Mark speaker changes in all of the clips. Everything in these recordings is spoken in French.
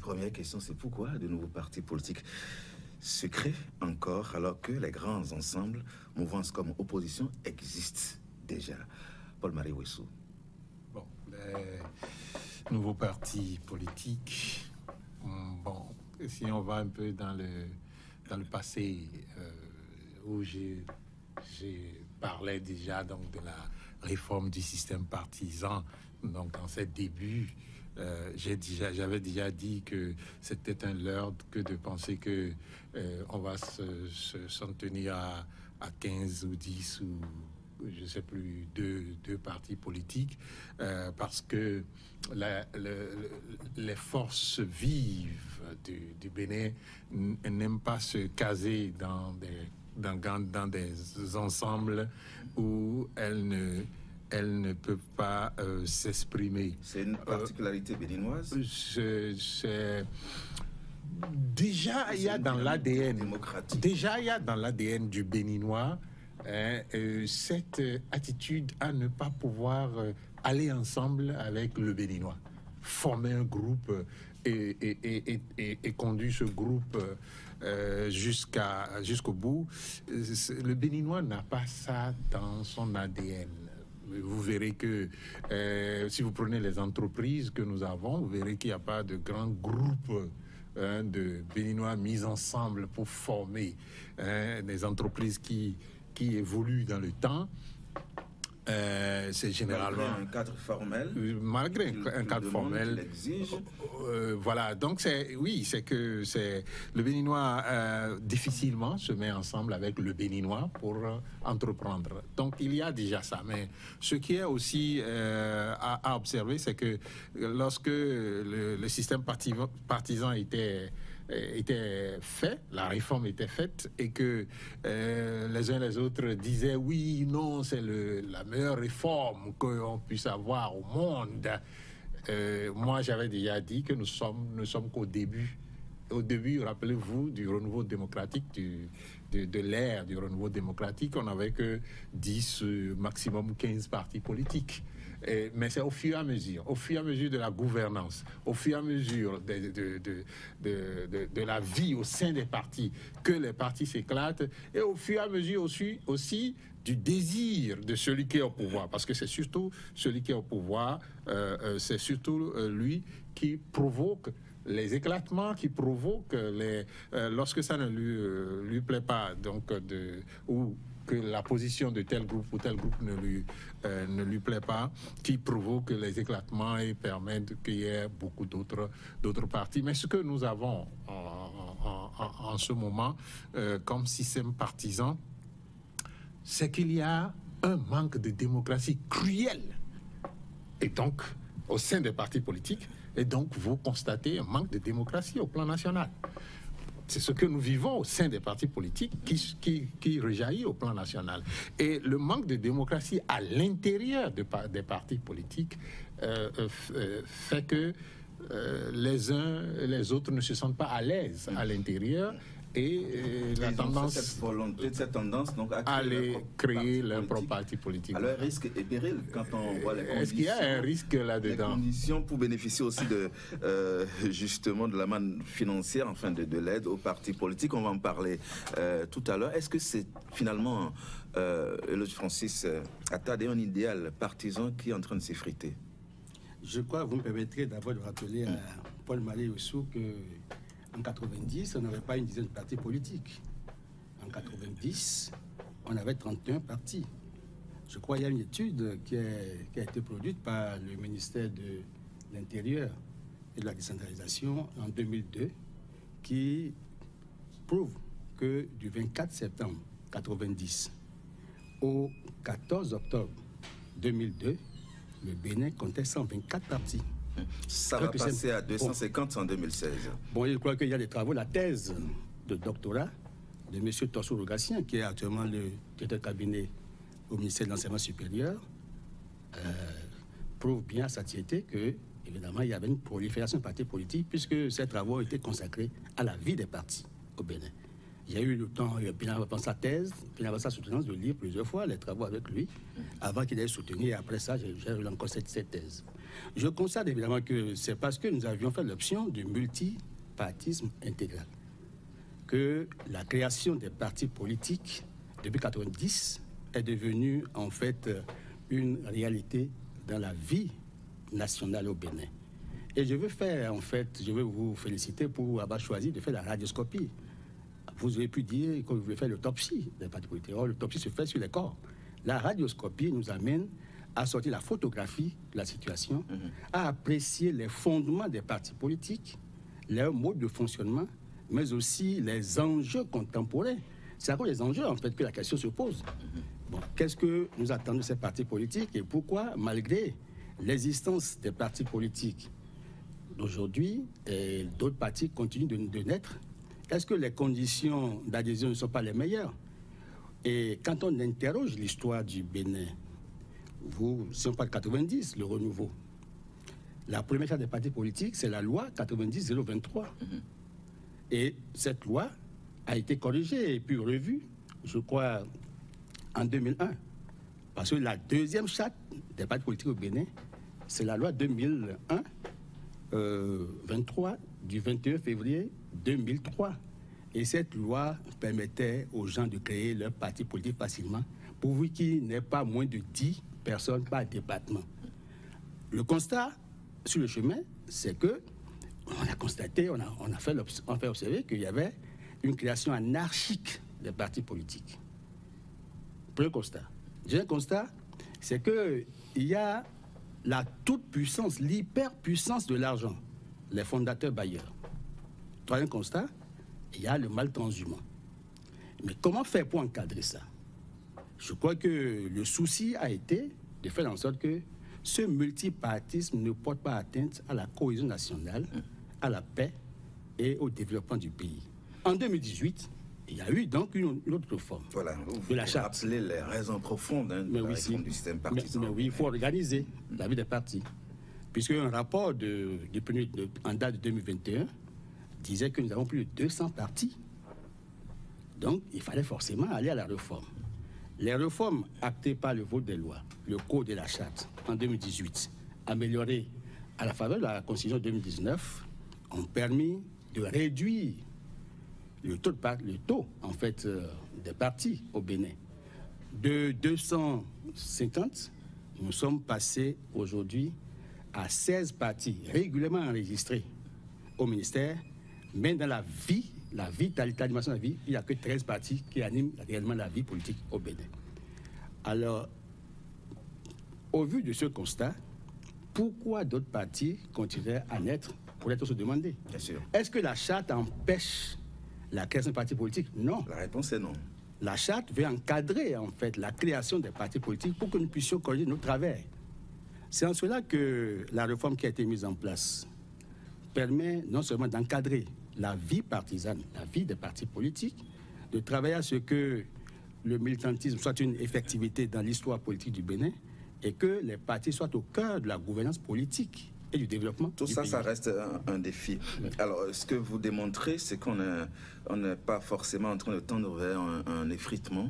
Speaker 1: première question, c'est pourquoi de nouveaux partis politiques se créent encore alors que les grands ensembles, mouvances comme opposition, existent déjà. Paul-Marie Ouessou.
Speaker 2: Bon, les nouveaux partis politiques, bon, si on va un peu dans le passé, où j'ai parlé déjà donc de la réforme du système partisan, donc en ses débuts, j'avais déjà dit que c'était un leurre que de penser que on va s'en tenir à 15 ou 10 ou je ne sais plus, deux partis politiques, parce que les forces vives du Bénin n'aiment pas se caser dans des ensembles où elles ne peuvent pas s'exprimer.
Speaker 1: C'est une particularité béninoise.
Speaker 2: Déjà, il y a dans l'ADN. Déjà, il y a dans l'ADN du Béninois cette attitude à ne pas pouvoir aller ensemble avec le Béninois, former un groupe et conduire ce groupe jusqu'au bout. Le Béninois n'a pas ça dans son ADN. Vous verrez que si vous prenez les entreprises que nous avons, vous verrez qu'il n'y a pas de grands groupes de Béninois mis ensemble pour former des entreprises qui évoluent dans le temps. C'est généralement
Speaker 1: malgré un cadre formel.
Speaker 2: Malgré un cadre formel. Voilà, donc c'est que le Béninois difficilement se met ensemble avec le Béninois pour entreprendre. Donc il y a déjà ça. Mais ce qui est aussi à observer, c'est que lorsque le système partisan était fait, la réforme était faite, et que les uns les autres disaient oui, non, c'est la meilleure réforme qu'on puisse avoir au monde. Moi, j'avais déjà dit que nous sommes qu'au début. Au début, rappelez-vous, du renouveau démocratique, de l'ère du renouveau démocratique, on n'avait que 10, maximum 15 partis politiques. Mais c'est au fur et à mesure de la gouvernance, au fur et à mesure de la vie au sein des partis, que les partis s'éclatent, et au fur et à mesure aussi du désir de celui qui est au pouvoir, parce que c'est surtout celui qui est au pouvoir, c'est surtout lui qui provoque les éclatements, qui provoquent lorsque ça ne lui plaît pas, donc ou que la position de tel groupe ou tel groupe ne lui plaît pas, qui provoque les éclatements et permettent qu'il y ait beaucoup d'autres partis. Mais ce que nous avons en ce moment comme système partisan, c'est qu'il y a un manque de démocratie cruel. Et donc, au sein des partis politiques, et donc vous constatez un manque de démocratie au plan national. C'est ce que nous vivons au sein des partis politiques qui rejaillit au plan national. Et le manque de démocratie à l'intérieur des partis politiques fait que les uns et les autres ne se sentent pas à l'aise à l'intérieur. Et la tendance,
Speaker 1: cette tendance donc, à
Speaker 2: créer leur propre parti politique.
Speaker 1: Alors, risque et péril, quand on voit les conditions.
Speaker 2: Est-ce qu'il y a un risque là-dedans?
Speaker 1: Les conditions pour bénéficier aussi justement de la manne financière, enfin de l'aide aux partis politiques, on va en parler tout à l'heure. Est-ce que c'est finalement, Eloge Francis Attad, un idéal partisan qui est en train de s'effriter?
Speaker 3: Je crois, vous me permettrez d'abord de rappeler à Paul-Marie Ouessou que en 90, on n'avait pas une dizaine de partis politiques. En 90, on avait 31 partis. Je crois qu'il y a une étude qui a été produite par le ministère de l'Intérieur et de la décentralisation en 2002 qui prouve que du 24 septembre 90 au 14 octobre 2002, le Bénin comptait 124 partis.
Speaker 1: Ça va passer à 250 en 2016.
Speaker 3: Bon, je crois qu'il y a des travaux. La thèse de doctorat de M. Tosso Rogatien, qui est actuellement le directeur de cabinet au ministère de l'Enseignement supérieur, prouve bien à satiété que, évidemment, il y avait une prolifération de partis politiques, puisque ces travaux ont été consacrés à la vie des partis au Bénin. Il y a eu le temps, pendant sa thèse, pendant sa soutenance, de lire plusieurs fois les travaux avec lui, avant qu'il ait soutenu, et après ça, j'ai lu encore cette thèse. Je constate évidemment que c'est parce que nous avions fait l'option du multipartisme intégral que la création des partis politiques depuis 1990 est devenue en fait une réalité dans la vie nationale au Bénin. Et je veux vous féliciter pour avoir choisi de faire la radioscopie. Vous avez pu dire que vous voulez faire l'autopsie des partis politiques. Or, l'autopsie se fait sur les corps. La radioscopie nous amène à sortir la photographie de la situation, à apprécier les fondements des partis politiques, leur mode de fonctionnement, mais aussi les enjeux contemporains. C'est à cause des enjeux, en fait, que la question se pose. Bon, qu'est-ce que nous attendons de ces partis politiques et pourquoi, malgré l'existence des partis politiques d'aujourd'hui, d'autres partis continuent de naître? Est-ce que les conditions d'adhésion ne sont pas les meilleures? Et quand on interroge l'histoire du Bénin, si on parle de 90, le renouveau, la première charte des partis politiques, c'est la loi 90-023. Et cette loi a été corrigée et puis revue, je crois, en 2001. Parce que la deuxième charte des partis politiques au Bénin, c'est la loi 2001-23 du 21 février 2003. Et cette loi permettait aux gens de créer leur parti politique facilement, pourvu qu'il n'y ait pas moins de 10 personnes par département. Le constat sur le chemin, c'est que on a constaté, on a fait observer qu'il y avait une création anarchique des partis politiques. Premier constat. Deuxième constat, c'est qu'il y a la toute-puissance, l'hyperpuissance de l'argent, les fondateurs bailleurs. Troisième constat, il y a le mal transhumant. Mais comment faire pour encadrer ça? Je crois que le souci a été de faire en sorte que ce multipartisme ne porte pas atteinte à la cohésion nationale, à la paix et au développement du pays. En 2018, il y a eu donc une autre réforme de la charte.
Speaker 1: Vous rappelez les raisons profondes de la réforme du système partisan.
Speaker 3: Mais oui, il faut organiser la vie des partis. Puisque un rapport en date de 2021 disait que nous avons plus de 200 partis. Donc, il fallait forcément aller à la réforme. Les réformes actées par le vote des lois, le code de la charte en 2018, améliorées à la faveur de la Constitution 2019, ont permis de réduire le taux en fait, des partis au Bénin. De 250, nous sommes passés aujourd'hui à 16 partis régulièrement enregistrés au ministère, mais dans la vitalité, l'animation de la vie, il n'y a que 13 partis qui animent réellement la vie politique au Bénin. Alors, au vu de ce constat, pourquoi d'autres partis continueraient à naître? Pourrait-on se demander.
Speaker 1: Bien sûr.
Speaker 3: Est-ce que la charte empêche la création de partis politiques? Non.
Speaker 1: La réponse est non.
Speaker 3: La charte veut encadrer, en fait, la création des partis politiques pour que nous puissions corriger nos travers. C'est en cela que la réforme qui a été mise en place permet non seulement d'encadrer la vie partisane, la vie des partis politiques, de travailler à ce que le militantisme soit une effectivité dans l'histoire politique du Bénin et que les partis soient au cœur de la gouvernance politique et du développement.
Speaker 1: Tout ça, ça reste un défi. Oui. Alors, ce que vous démontrez, c'est qu'on n'est pas forcément en train de tendre vers un effritement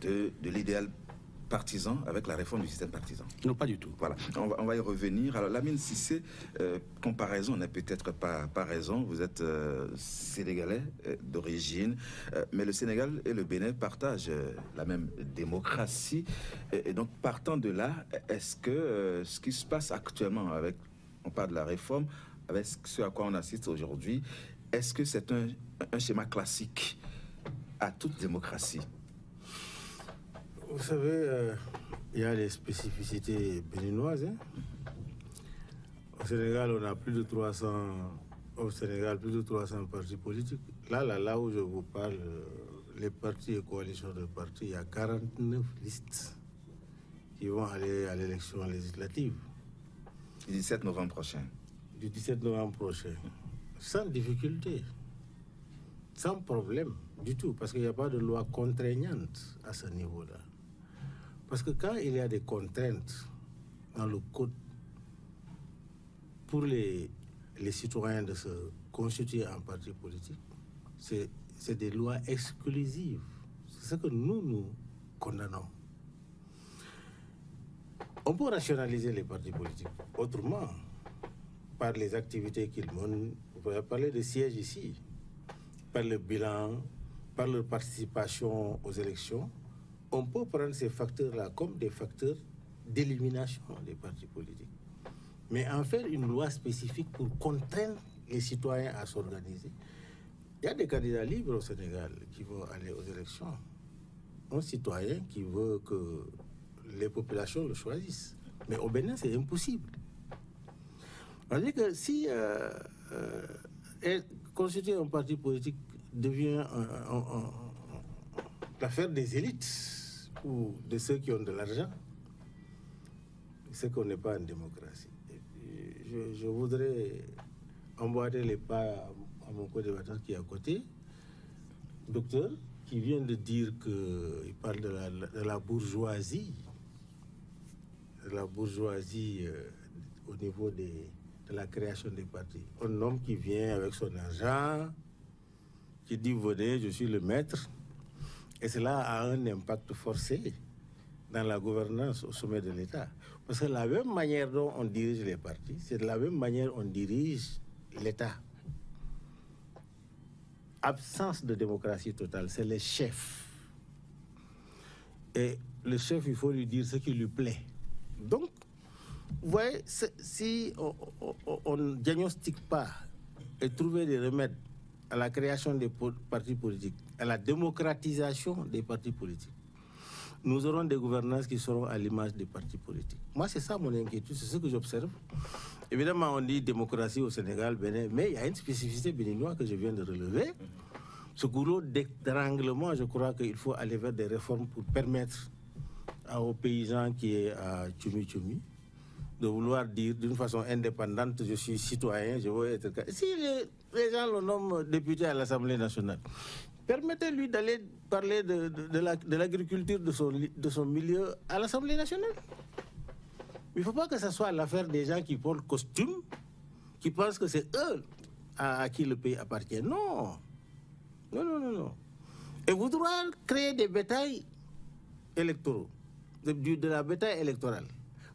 Speaker 1: de l'idéal partisan avec la réforme du système partisan.
Speaker 3: Non, pas du tout.
Speaker 1: Voilà, on va y revenir. Alors, Lamine Cissé, comparaison n'est peut-être pas raison. Vous êtes sénégalais d'origine, mais le Sénégal et le Bénin partagent la même démocratie. Et donc, partant de là, est-ce que ce qui se passe actuellement on parle de la réforme, avec ce à quoi on assiste aujourd'hui, est-ce que c'est un schéma classique à toute démocratie?
Speaker 4: Vous savez, il y a des spécificités béninoises. Hein. Au Sénégal, on a plus de 300 partis politiques. Là où je vous parle, les partis et coalitions de partis, il y a 49 listes qui vont aller à l'élection législative.
Speaker 1: Du 17 novembre prochain.
Speaker 4: Du 17 novembre prochain. Sans difficulté. Sans problème du tout, parce qu'il n'y a pas de loi contraignante à ce niveau-là. Parce que quand il y a des contraintes dans le code pour les citoyens de se constituer en parti politique, c'est des lois exclusives. C'est ce que nous condamnons. On peut rationaliser les partis politiques autrement, par les activités qu'ils mènent. On pourrait parler de sièges ici, par le bilan, par leur participation aux élections. On peut prendre ces facteurs-là comme des facteurs d'élimination des partis politiques. Mais en faire une loi spécifique pour contraindre les citoyens à s'organiser. Il y a des candidats libres au Sénégal qui vont aller aux élections. Un citoyen qui veut que les populations le choisissent. Mais au Bénin, c'est impossible. On dit que si constituer un parti politique devient l'affaire des élites ou de ceux qui ont de l'argent, c'est qu'on n'est pas en démocratie. Je voudrais emboîter les pas à mon co-débatteur qui est à côté, docteur, qui vient de dire qu'il parle de la bourgeoisie, au niveau de la création des partis. Un homme qui vient avec son argent, qui dit venez, je suis le maître, et cela a un impact forcé dans la gouvernance au sommet de l'État. Parce que la même manière dont on dirige les partis, c'est de la même manière on dirige l'État. Absence de démocratie totale, c'est le chef. Et le chef, il faut lui dire ce qui lui plaît. Donc, vous voyez, si on ne diagnostique pas et trouver des remèdes à la création des partis politiques, à la démocratisation des partis politiques, nous aurons des gouvernances qui seront à l'image des partis politiques. Moi, c'est ça mon inquiétude, c'est ce que j'observe. Évidemment, on dit démocratie au Sénégal, Bénin, mais il y a une spécificité béninoise que je viens de relever. Ce goulot d'étranglement, je crois qu'il faut aller vers des réformes pour permettre aux paysans qui est à Tchoumi-Tchoumi de vouloir dire d'une façon indépendante, je suis citoyen, je veux être... Si les gens le nomment député à l'Assemblée nationale, permettez-lui d'aller parler de l'agriculture de son milieu à l'Assemblée nationale. Il ne faut pas que ce soit l'affaire des gens qui portent le costume, qui pensent que c'est eux à qui le pays appartient. Non. Non, non, non, non. Et vouloir créer des bétails électoraux, de la bétail électorale.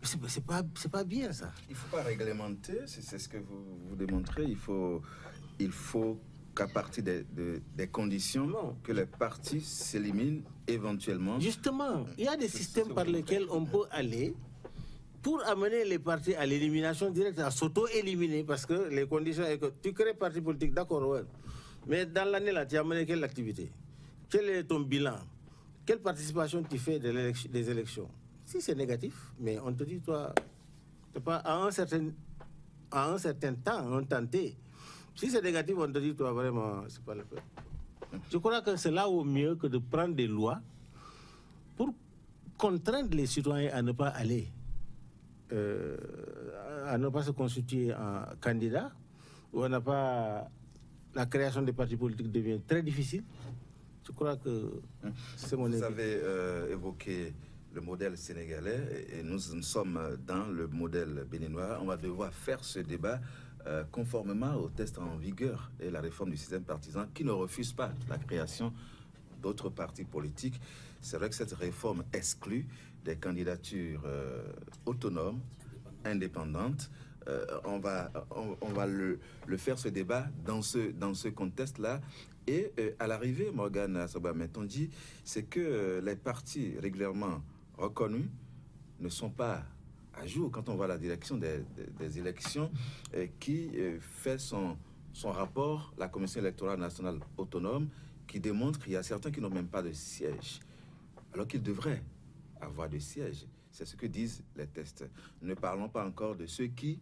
Speaker 4: C'est pas bien, ça.
Speaker 1: Il ne faut pas réglementer, c'est ce que vous démontrez. Il faut qu'à partir des conditions, non, que les partis s'éliminent éventuellement.
Speaker 4: Justement, il y a des systèmes par lesquels on peut aller pour amener les partis à l'élimination directe, à s'auto-éliminer, parce que les conditions sont que tu crées parti politique, d'accord, ouais. Mais dans l'année là, tu as mené quelle activité? Quel est ton bilan? Quelle participation tu fais des élections? Si c'est négatif, mais on te dit, toi, pas, à un certain temps, on tentait. Si c'est négatif, on te dit, toi, vraiment, c'est pas la peine. Je crois que c'est là au mieux que de prendre des lois pour contraindre les citoyens à ne pas aller, à ne pas se constituer en candidat, ou à ne pas... La création des partis politiques devient très difficile. Je crois que c'est mon avis.
Speaker 1: Vous avez évoqué le modèle sénégalais et nous sommes dans le modèle béninois. On va devoir faire ce débat conformément aux tests en vigueur et la réforme du système partisan qui ne refuse pas la création d'autres partis politiques. C'est vrai que cette réforme exclut des candidatures autonomes, indépendantes. On va le faire, ce débat, dans ce contexte-là. Et à l'arrivée, Morgane Assoba-Metondji, c'est que les partis régulièrement reconnus ne sont pas à jour quand on voit la direction des élections qui fait son rapport, la Commission électorale nationale autonome, qui démontre qu'il y a certains qui n'ont même pas de siège, alors qu'ils devraient avoir de siège. C'est ce que disent les tests. Ne parlons pas encore de ceux qui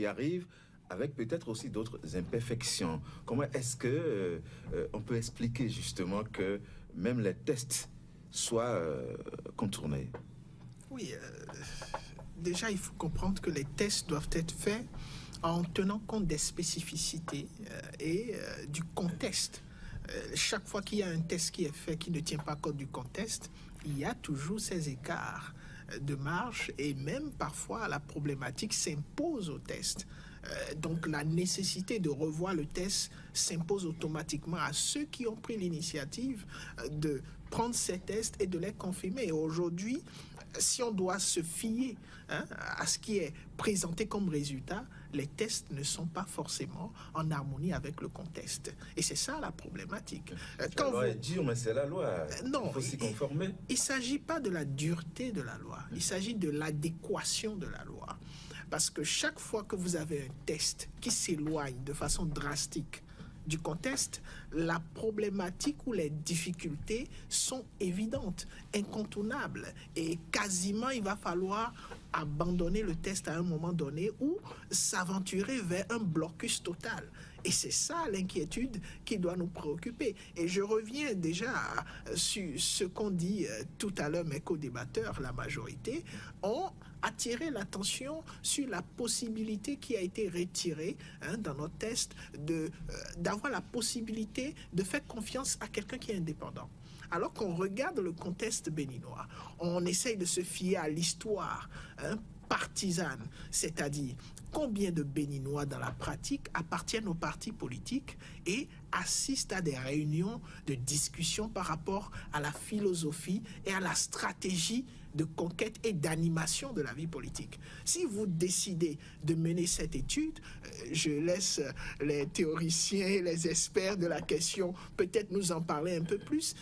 Speaker 1: arrivent avec peut-être aussi d'autres imperfections. Comment est-ce que on peut expliquer justement que même les tests soient contournés?
Speaker 5: Oui, déjà il faut comprendre que les tests doivent être faits en tenant compte des spécificités et du contexte. Chaque fois qu'il y a un test qui est fait qui ne tient pas compte du contexte, il y a toujours ces écarts de marge et même parfois la problématique s'impose au test. Donc la nécessité de revoir le test s'impose automatiquement à ceux qui ont pris l'initiative de prendre ces tests et de les confirmer. Et aujourd'hui, si on doit se fier à ce qui est présenté comme résultat, les tests ne sont pas forcément en harmonie avec le contexte. Et c'est ça la problématique.
Speaker 1: La loi est dure, mais c'est la loi.
Speaker 5: Non,
Speaker 1: il faut s'y conformer.
Speaker 5: Il ne s'agit pas de la dureté de la loi, il s'agit de l'adéquation de la loi. Parce que chaque fois que vous avez un test qui s'éloigne de façon drastique du contexte, la problématique ou les difficultés sont évidentes, incontournables. Et quasiment, il va falloir abandonner le test à un moment donné ou s'aventurer vers un blocus total. Et c'est ça l'inquiétude qui doit nous préoccuper. Et je reviens déjà sur ce qu'ont dit tout à l'heure mes co-débatteurs, la majorité, ont attiré l'attention sur la possibilité qui a été retirée dans notre test d'avoir la possibilité de faire confiance à quelqu'un qui est indépendant. Alors qu'on regarde le contexte béninois, on essaye de se fier à l'histoire partisane, c'est-à-dire combien de Béninois dans la pratique appartiennent aux partis politiques et assistent à des réunions de discussion par rapport à la philosophie et à la stratégie de conquête et d'animation de la vie politique. Si vous décidez de mener cette étude, je laisse les théoriciens et les experts de la question peut-être nous en parler un peu plus.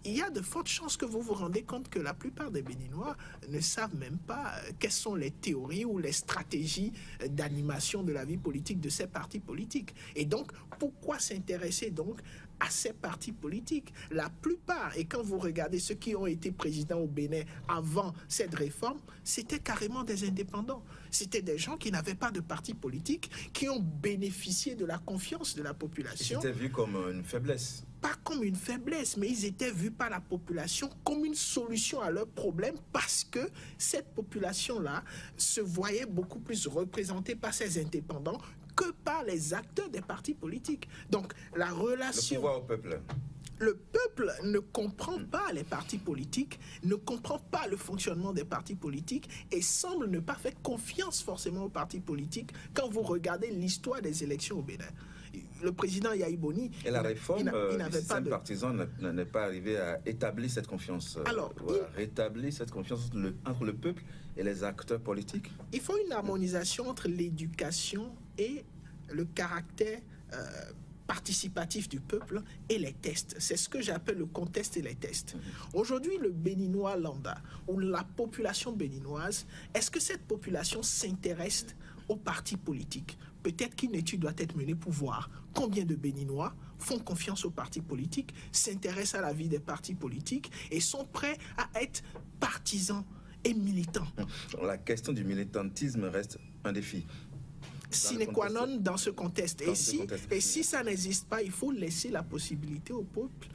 Speaker 5: Il y a de fortes chances que vous vous rendez compte que la plupart des Béninois ne savent même pas quelles sont les théories ou les stratégies d'animation de la vie politique de ces partis politiques. Et donc, pourquoi s'intéresser donc à ces partis politiques? La plupart, et quand vous regardez ceux qui ont été présidents au Bénin avant cette réforme, c'était carrément des indépendants. C'était des gens qui n'avaient pas de parti politique, qui ont bénéficié de la confiance de la population.
Speaker 1: C'était vu comme une faiblesse.
Speaker 5: Pas comme une faiblesse, mais ils étaient vus par la population comme une solution à leurs problèmes parce que cette population-là se voyait beaucoup plus représentée par ces indépendants que par les acteurs des partis politiques. Donc, la relation...
Speaker 1: Le pouvoir au peuple.
Speaker 5: Le peuple ne comprend pas les partis politiques, ne comprend pas le fonctionnement des partis politiques et semble ne pas faire confiance forcément aux partis politiques quand vous regardez l'histoire des élections au Bénin. Le président Yahi Boni...
Speaker 1: Et la réforme du système partisan n'est pas arrivé à établir cette confiance, rétablir cette confiance entre le peuple et les acteurs politiques.
Speaker 5: Il faut une harmonisation entre l'éducation et le caractère participatif du peuple et les tests. C'est ce que j'appelle le contexte et les tests. Aujourd'hui, le Béninois lambda ou la population béninoise, est-ce que cette population s'intéresse aux partis politiques? Peut-être qu'une étude doit être menée pour voir combien de Béninois font confiance aux partis politiques, s'intéressent à la vie des partis politiques et sont prêts à être partisans et militants.
Speaker 1: La question du militantisme reste un défi.
Speaker 5: Sine qua non dans ce contexte. Et si ça n'existe pas, il faut laisser la possibilité au peuple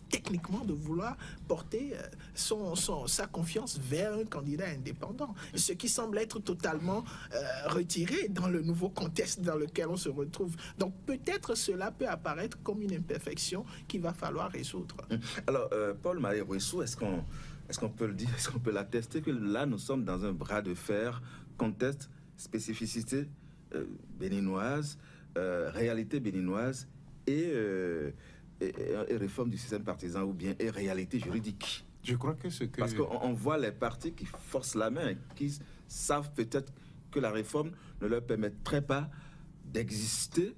Speaker 5: techniquement de vouloir porter sa confiance vers un candidat indépendant, ce qui semble être totalement retiré dans le nouveau contexte dans lequel on se retrouve. Donc peut-être cela peut apparaître comme une imperfection qu'il va falloir résoudre.
Speaker 1: Alors, Paul-Marie Rouissou, est-ce qu'on peut le dire, est-ce qu'on peut l'attester que là, nous sommes dans un bras de fer, contexte, spécificité béninoise, réalité béninoise et réforme du système partisan ou bien et réalité juridique?
Speaker 2: Je crois que ce que...
Speaker 1: Parce qu'on voit les partis qui forcent la main, qui savent peut-être que la réforme ne leur permettrait pas d'exister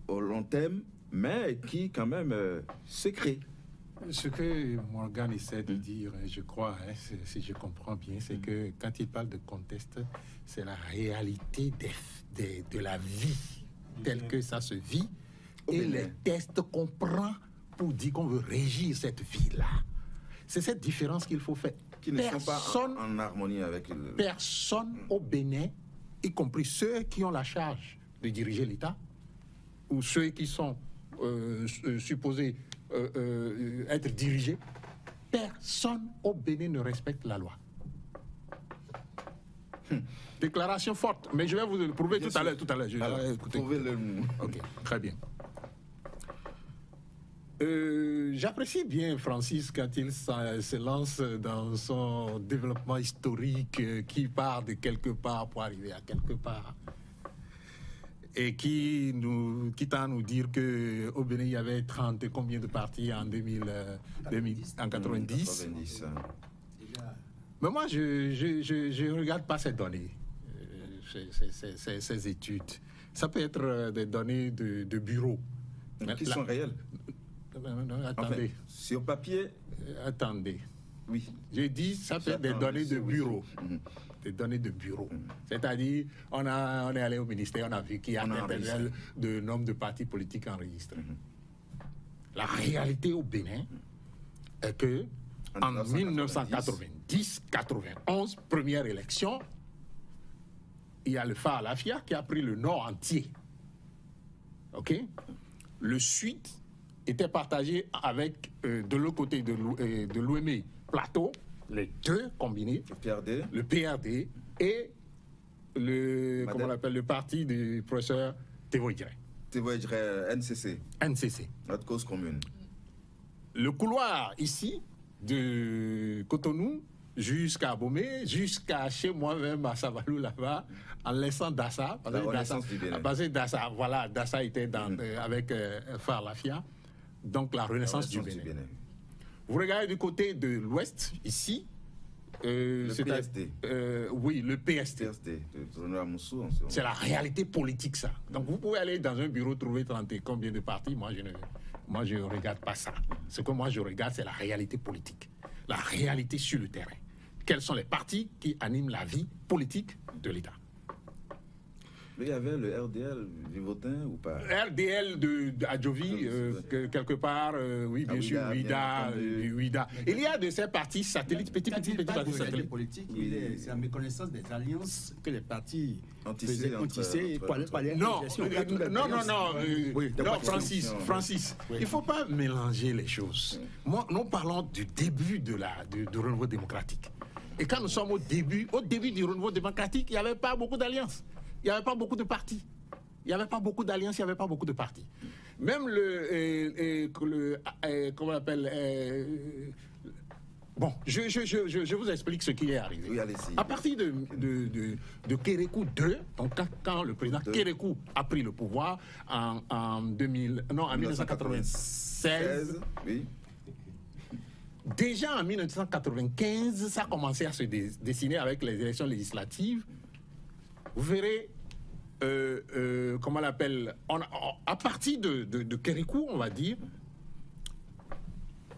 Speaker 1: au long terme, mais qui quand même se créent.
Speaker 2: Ce que Morgan essaie de dire, je crois, si je comprends bien, c'est que quand il parle de contexte, c'est la réalité de la vie telle que ça se vit et les tests qu'on prend pour dire qu'on veut régir cette vie-là. C'est cette différence qu'il faut faire.
Speaker 1: Qui ne sont pas en harmonie avec le...
Speaker 2: Personne au Bénin, y compris ceux qui ont la charge de diriger l'État, ou ceux qui sont supposés être dirigés, personne au Bénin ne respecte la loi. Déclaration forte, mais je vais vous le prouver tout à l'heure.
Speaker 1: Prouvez-le.
Speaker 2: Ok, très bien. J'apprécie bien Francis quand il se lance dans son développement historique qui part de quelque part pour arriver à quelque part. Et qui tend à nous dire qu'au Bénin, il y avait 30 et combien de partis en 90.
Speaker 3: Déjà,
Speaker 2: Mais moi, je ne regarde pas ces données, ces études. Ça peut être des données de bureau.
Speaker 1: Qui sont réelles.
Speaker 2: Non, attendez.
Speaker 1: Enfin, sur papier.
Speaker 2: Attendez.
Speaker 1: Oui.
Speaker 2: J'ai dit, ça peut être des données de bureau. Des données de bureau. C'est-à-dire, on est allé au ministère, on a vu qu'il y a de nombre de partis politiques enregistrés. La réalité au Bénin est que en 1990-91, première élection, il y a le Phare Lafia qui a pris le nord entier. OK? Le sud était partagé avec, de l'autre côté de l'Ouémé Plateau, les deux combinés, le PRD et comment on l'appelle, le parti du professeur Tevo Idjiré.
Speaker 1: Tevo Idjiré, NCC.
Speaker 2: NCC.
Speaker 1: Notre cause commune.
Speaker 2: Le couloir ici, de Cotonou jusqu'à Abomey, jusqu'à chez moi-même à Savalou là-bas, en laissant Dassa. Parce que Dassa, voilà, Dassa était avec Phare Lafia. Donc la renaissance du Bénin. Vous regardez du côté de l'ouest, ici.
Speaker 1: Le PSD.
Speaker 2: Oui, le PSD. C'est la réalité politique, ça. Donc vous pouvez aller dans un bureau, trouver 30 et combien de partis. Moi, je ne regarde pas ça. Ce que moi, je regarde, c'est la réalité politique. La réalité sur le terrain. Quels sont les partis qui animent la vie politique de l'État?
Speaker 1: Mais il y avait le RDL Vivotin ou pas?
Speaker 2: RDL de Adjovi, quelque part, oui, bien sûr, Ouida. Il y a de ces partis satellites, petits partis satellites.
Speaker 3: Politique, c'est la méconnaissance des alliances que les partis ont tissées
Speaker 2: Non, Francis, il ne faut pas mélanger les choses. Moi, nous parlons du début du renouveau démocratique. Et quand nous sommes au début du renouveau démocratique, il n'y avait pas beaucoup d'alliances. Il n'y avait pas beaucoup de partis. Il n'y avait pas beaucoup d'alliances, il n'y avait pas beaucoup de partis. Même comment on appelle... bon, je vous explique ce qui est arrivé.
Speaker 1: Oui, allez-y.
Speaker 2: À partir de Kérékou II, donc quand le président Kérékou a pris le pouvoir en 1996,
Speaker 1: oui.
Speaker 2: Déjà en 1995, ça a commencé à se dessiner avec les élections législatives. Vous verrez, comment on l'appelle, à partir de Kérékou, on va dire,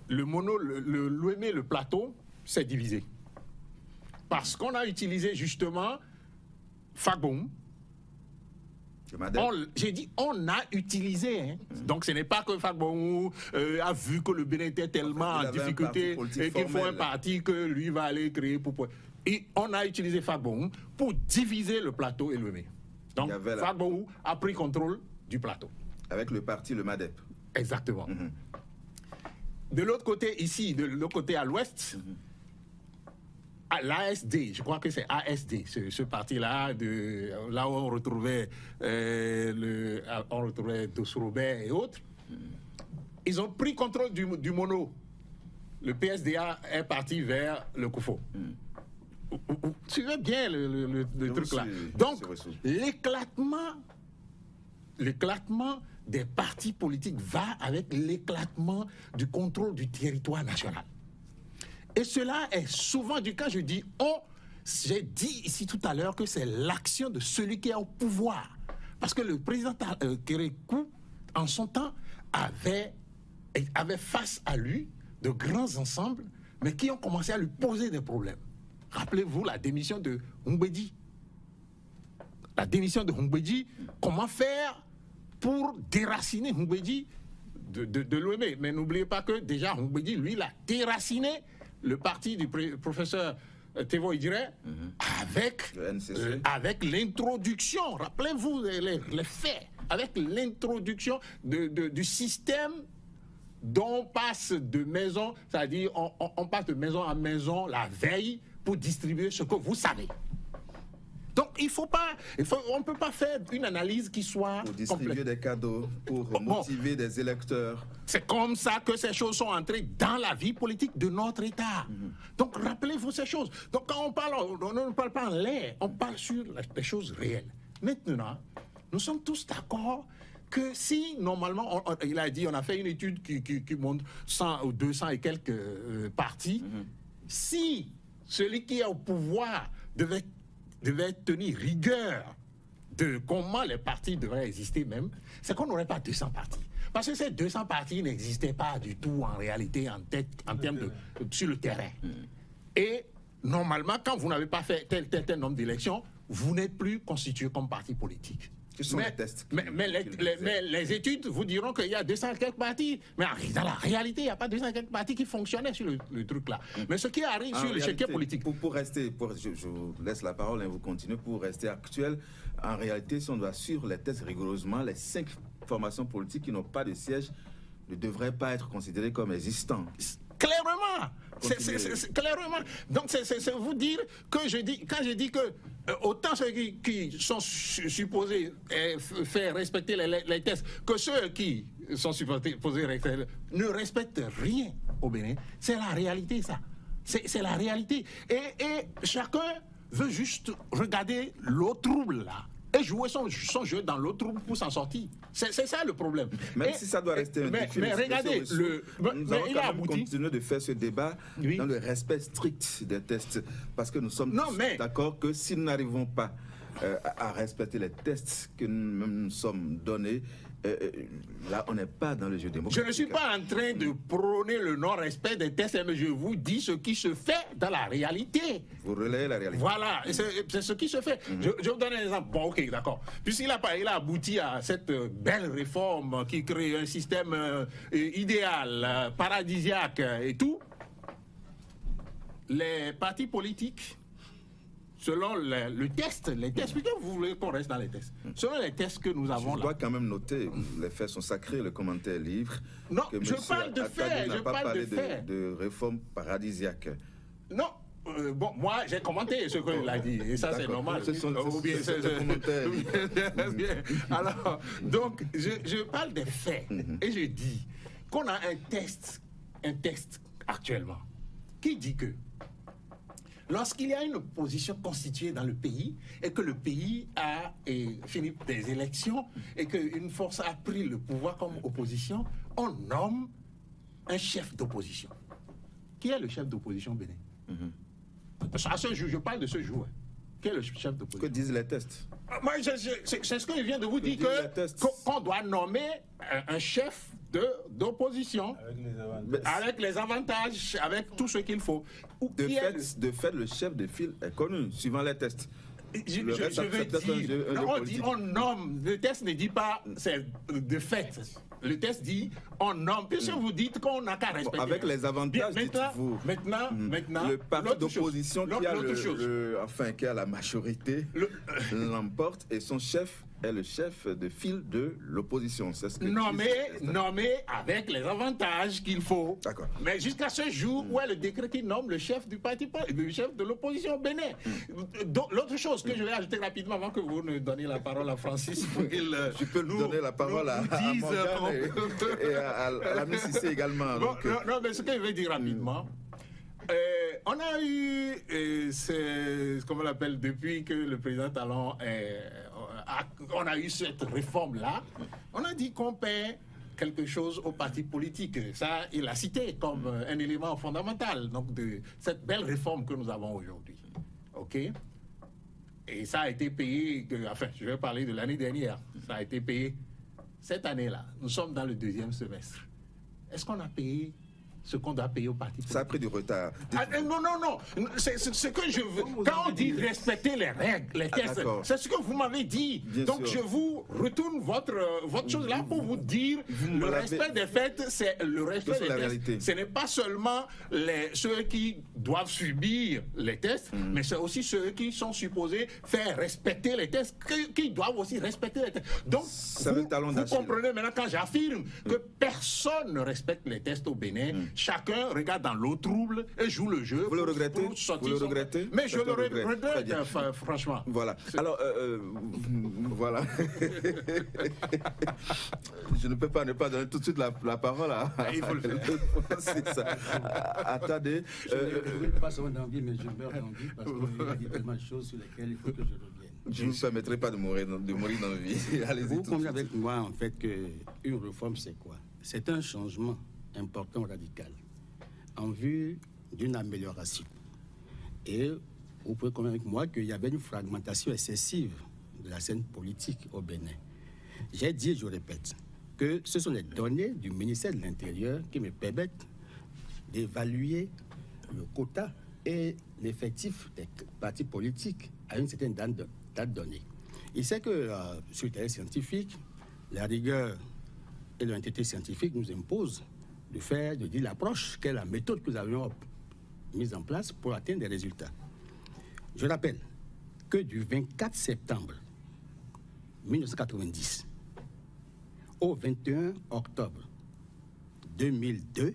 Speaker 2: l'Ouémé, le plateau, s'est divisé. Parce qu'on a utilisé justement Fagbon. J'ai dit, on a utilisé. Hein. Donc ce n'est pas que Fagbon a vu que le Bénin était tellement en difficulté et qu'il faut un parti que lui va aller créer pour... Et on a utilisé Fagbon pour diviser le plateau et l'Ouémé. Donc Fagbon a pris contrôle du plateau.
Speaker 1: Avec le parti, le MADEP.
Speaker 2: Exactement. De l'autre côté, ici, de l'autre côté à l'ouest, l'ASD, je crois que c'est ASD, ce parti-là, là où on retrouvait Dossou-Robert et autres, ils ont pris contrôle du mono. Le PSDA est parti vers le Koufo. Tu veux bien le truc là. Donc, l'éclatement des partis politiques va avec l'éclatement du contrôle du territoire national. Et cela est souvent du cas, je dis on. J'ai dit ici tout à l'heure que c'est l'action de celui qui est au pouvoir. Parce que le président Kérékou, en son temps, avait face à lui de grands ensembles, mais qui ont commencé à lui poser des problèmes. Rappelez-vous la démission de Houmbédi. La démission de Houmbédi, comment faire pour déraciner Houmbédi de l'Ouémé? Mais n'oubliez pas que déjà Houmbédi, lui, il a déraciné le parti du professeur Tevo Idjiré avec l'introduction, rappelez-vous les faits, avec l'introduction du système dont on passe de maison, c'est-à-dire on passe de maison à maison la veille pour distribuer ce que vous savez. Donc on ne peut pas faire une analyse qui soit
Speaker 1: pour distribuer
Speaker 2: complète.
Speaker 1: Des cadeaux, pour motiver des électeurs.
Speaker 2: C'est comme ça que ces choses sont entrées dans la vie politique de notre État. Donc rappelez-vous ces choses. Donc quand on ne parle pas en l'air, on parle sur les choses réelles. Maintenant, nous sommes tous d'accord que si normalement, il a dit, on a fait une étude qui montre 100 ou 200 et quelques partis, si celui qui est au pouvoir devait tenir rigueur de comment les partis devraient exister même, c'est qu'on n'aurait pas 200 partis. Parce que ces 200 partis n'existaient pas du tout en réalité en termes sur le terrain. Et normalement, quand vous n'avez pas fait tel nombre d'élections, vous n'êtes plus constitué comme parti politique. Mais les études vous diront qu'il y a 200 quelques partis. Mais dans la réalité, il n'y a pas 200 quelques partis qui fonctionnaient sur le truc là. Mais ce qui arrive sur l'échiquier politique.
Speaker 1: Pour rester, je vous laisse la parole et vous continuez, pour rester actuel, en réalité, si on doit suivre les tests rigoureusement, les 5 formations politiques qui n'ont pas de siège ne devraient pas être considérées comme existants.
Speaker 2: Clairement, c'est clairement. Donc c'est vous dire que quand je dis que autant ceux qui sont supposés faire respecter les tests que ceux qui sont supposés respecter ne respectent rien au Bénin, c'est la réalité ça. C'est la réalité. Et chacun veut juste regarder l'eau trouble là et jouer son jeu dans l'eau trouble pour s'en sortir. C'est ça le problème.
Speaker 1: Même si ça doit rester un défi,
Speaker 2: mais regardez,
Speaker 1: nous allons quand même continuer de faire ce débat dans le respect strict des tests, parce que nous sommes d'accord que si nous n'arrivons pas à respecter les tests que nous nous sommes donnés, là, on n'est pas dans le jeu démocratique.
Speaker 2: Je ne suis pas en train de prôner le non-respect des tests, mais je vous dis ce qui se fait dans la réalité.
Speaker 1: Vous relayez la réalité.
Speaker 2: Voilà, c'est ce qui se fait. Je vous donne un exemple. Bon, ok, d'accord. Puisqu'il a abouti à cette belle réforme qui crée un système idéal, paradisiaque et tout, les partis politiques, selon les tests, puisque vous voulez qu'on reste dans les tests, selon les tests que nous avons là.
Speaker 1: Je dois quand même noter, les faits sont sacrés, le commentaire est libre.
Speaker 2: Non, je parle de faits, je parle de faits.
Speaker 1: De réforme paradisiaque.
Speaker 2: Non. Bon, moi, j'ai commenté ce qu'il a dit, et ça, c'est normal.
Speaker 1: C'est le commentaire.
Speaker 2: Alors, donc, je parle des faits, et je dis qu'on a un test actuellement, qui dit que lorsqu'il y a une opposition constituée dans le pays et que le pays a fini des élections et qu'une force a pris le pouvoir comme opposition, on nomme un chef d'opposition. Qui est le chef d'opposition au Bénin? À ce jour, je parle de ce jour. Qui est le chef d'opposition?
Speaker 1: Que disent les tests?
Speaker 2: Moi, c'est ce que je viens de vous dire, qu'on doit nommer un chef d'opposition avec les avantages, avec tout ce qu'il faut.
Speaker 1: De fait, le chef de file est connu, suivant les tests.
Speaker 2: Je veux dire, on nomme. Le test ne dit pas c'est de fait. Le test dit on nomme. Puisque vous dites qu'on n'a qu'à respecter.
Speaker 1: Avec les avantages, dites-vous.
Speaker 2: Maintenant,
Speaker 1: le parti d'opposition qui a la majorité l'emporte et son chef est le chef de file de l'opposition. C'est ce que
Speaker 2: nommé avec les avantages qu'il faut.
Speaker 1: D'accord.
Speaker 2: Mais jusqu'à ce jour, où est le décret qui nomme le chef du parti, le chef de l'opposition au Bénin? L'autre chose que je vais ajouter rapidement avant que vous ne donniez la parole à Francis pour qu'il
Speaker 1: je peux nous donner la parole à Morgane et à la Miss Cissé également.
Speaker 2: Bon, non, mais ce que je vais dire rapidement. On a eu, comment on l'appelle, depuis que le président Talon on a eu cette réforme-là, on a dit qu'on paie quelque chose aux partis politiques. Ça, il a cité comme un élément fondamental donc, de cette belle réforme que nous avons aujourd'hui. OK? Et ça a été payé, enfin, je vais parler de l'année dernière, ça a été payé cette année-là. Nous sommes dans le 2e semestre. Est-ce qu'on a payé ce qu'on doit payer aux partis politiques?
Speaker 1: Ça a pris du retard.
Speaker 2: Non. C'est ce que je veux. Quand on dit respecter les règles, les tests, c'est ce que vous m'avez dit.
Speaker 1: Bien
Speaker 2: donc
Speaker 1: sûr.
Speaker 2: je vous retourne votre chose là pour vous dire le respect des fêtes, c'est le respect des tests. Ce n'est pas seulement ceux qui doivent subir les tests, mais c'est aussi ceux qui sont supposés faire respecter les tests, qui doivent aussi respecter les tests. Donc vous comprenez maintenant quand j'affirme que personne ne respecte les tests au Bénin. Chacun regarde dans l'eau trouble et joue le jeu.
Speaker 1: Vous le regrettez?
Speaker 2: Vous le regrettez? Mais je le regrette, franchement.
Speaker 1: Voilà. Alors, voilà. Je ne peux pas ne pas donner tout de suite la parole à...
Speaker 2: Il faut le faire.
Speaker 1: C'est ça. Attendez.
Speaker 3: Je ne veux pas seulement d'envie, mais je meurs d'envie parce qu'il y a dit tellement de choses sur lesquelles il faut que je revienne.
Speaker 1: Je ne vous permettrai pas de mourir d'envie. Allez-y.
Speaker 3: Vous comprenez avec moi, en fait, qu'une réforme, c'est quoi? C'est un changement important, radical, en vue d'une amélioration. Et vous pouvez convenir avec moi qu'il y avait une fragmentation excessive de la scène politique au Bénin. J'ai dit et je répète que ce sont les données du ministère de l'Intérieur qui me permettent d'évaluer le quota et l'effectif des partis politiques à une certaine date donnée. Il sait que sur le terrain scientifique, la rigueur et l'honnêteté scientifique nous imposent de dire l'approche, quelle est la méthode que nous avions mise en place pour atteindre des résultats. Je rappelle que du 24 septembre 1990 au 21 octobre 2002,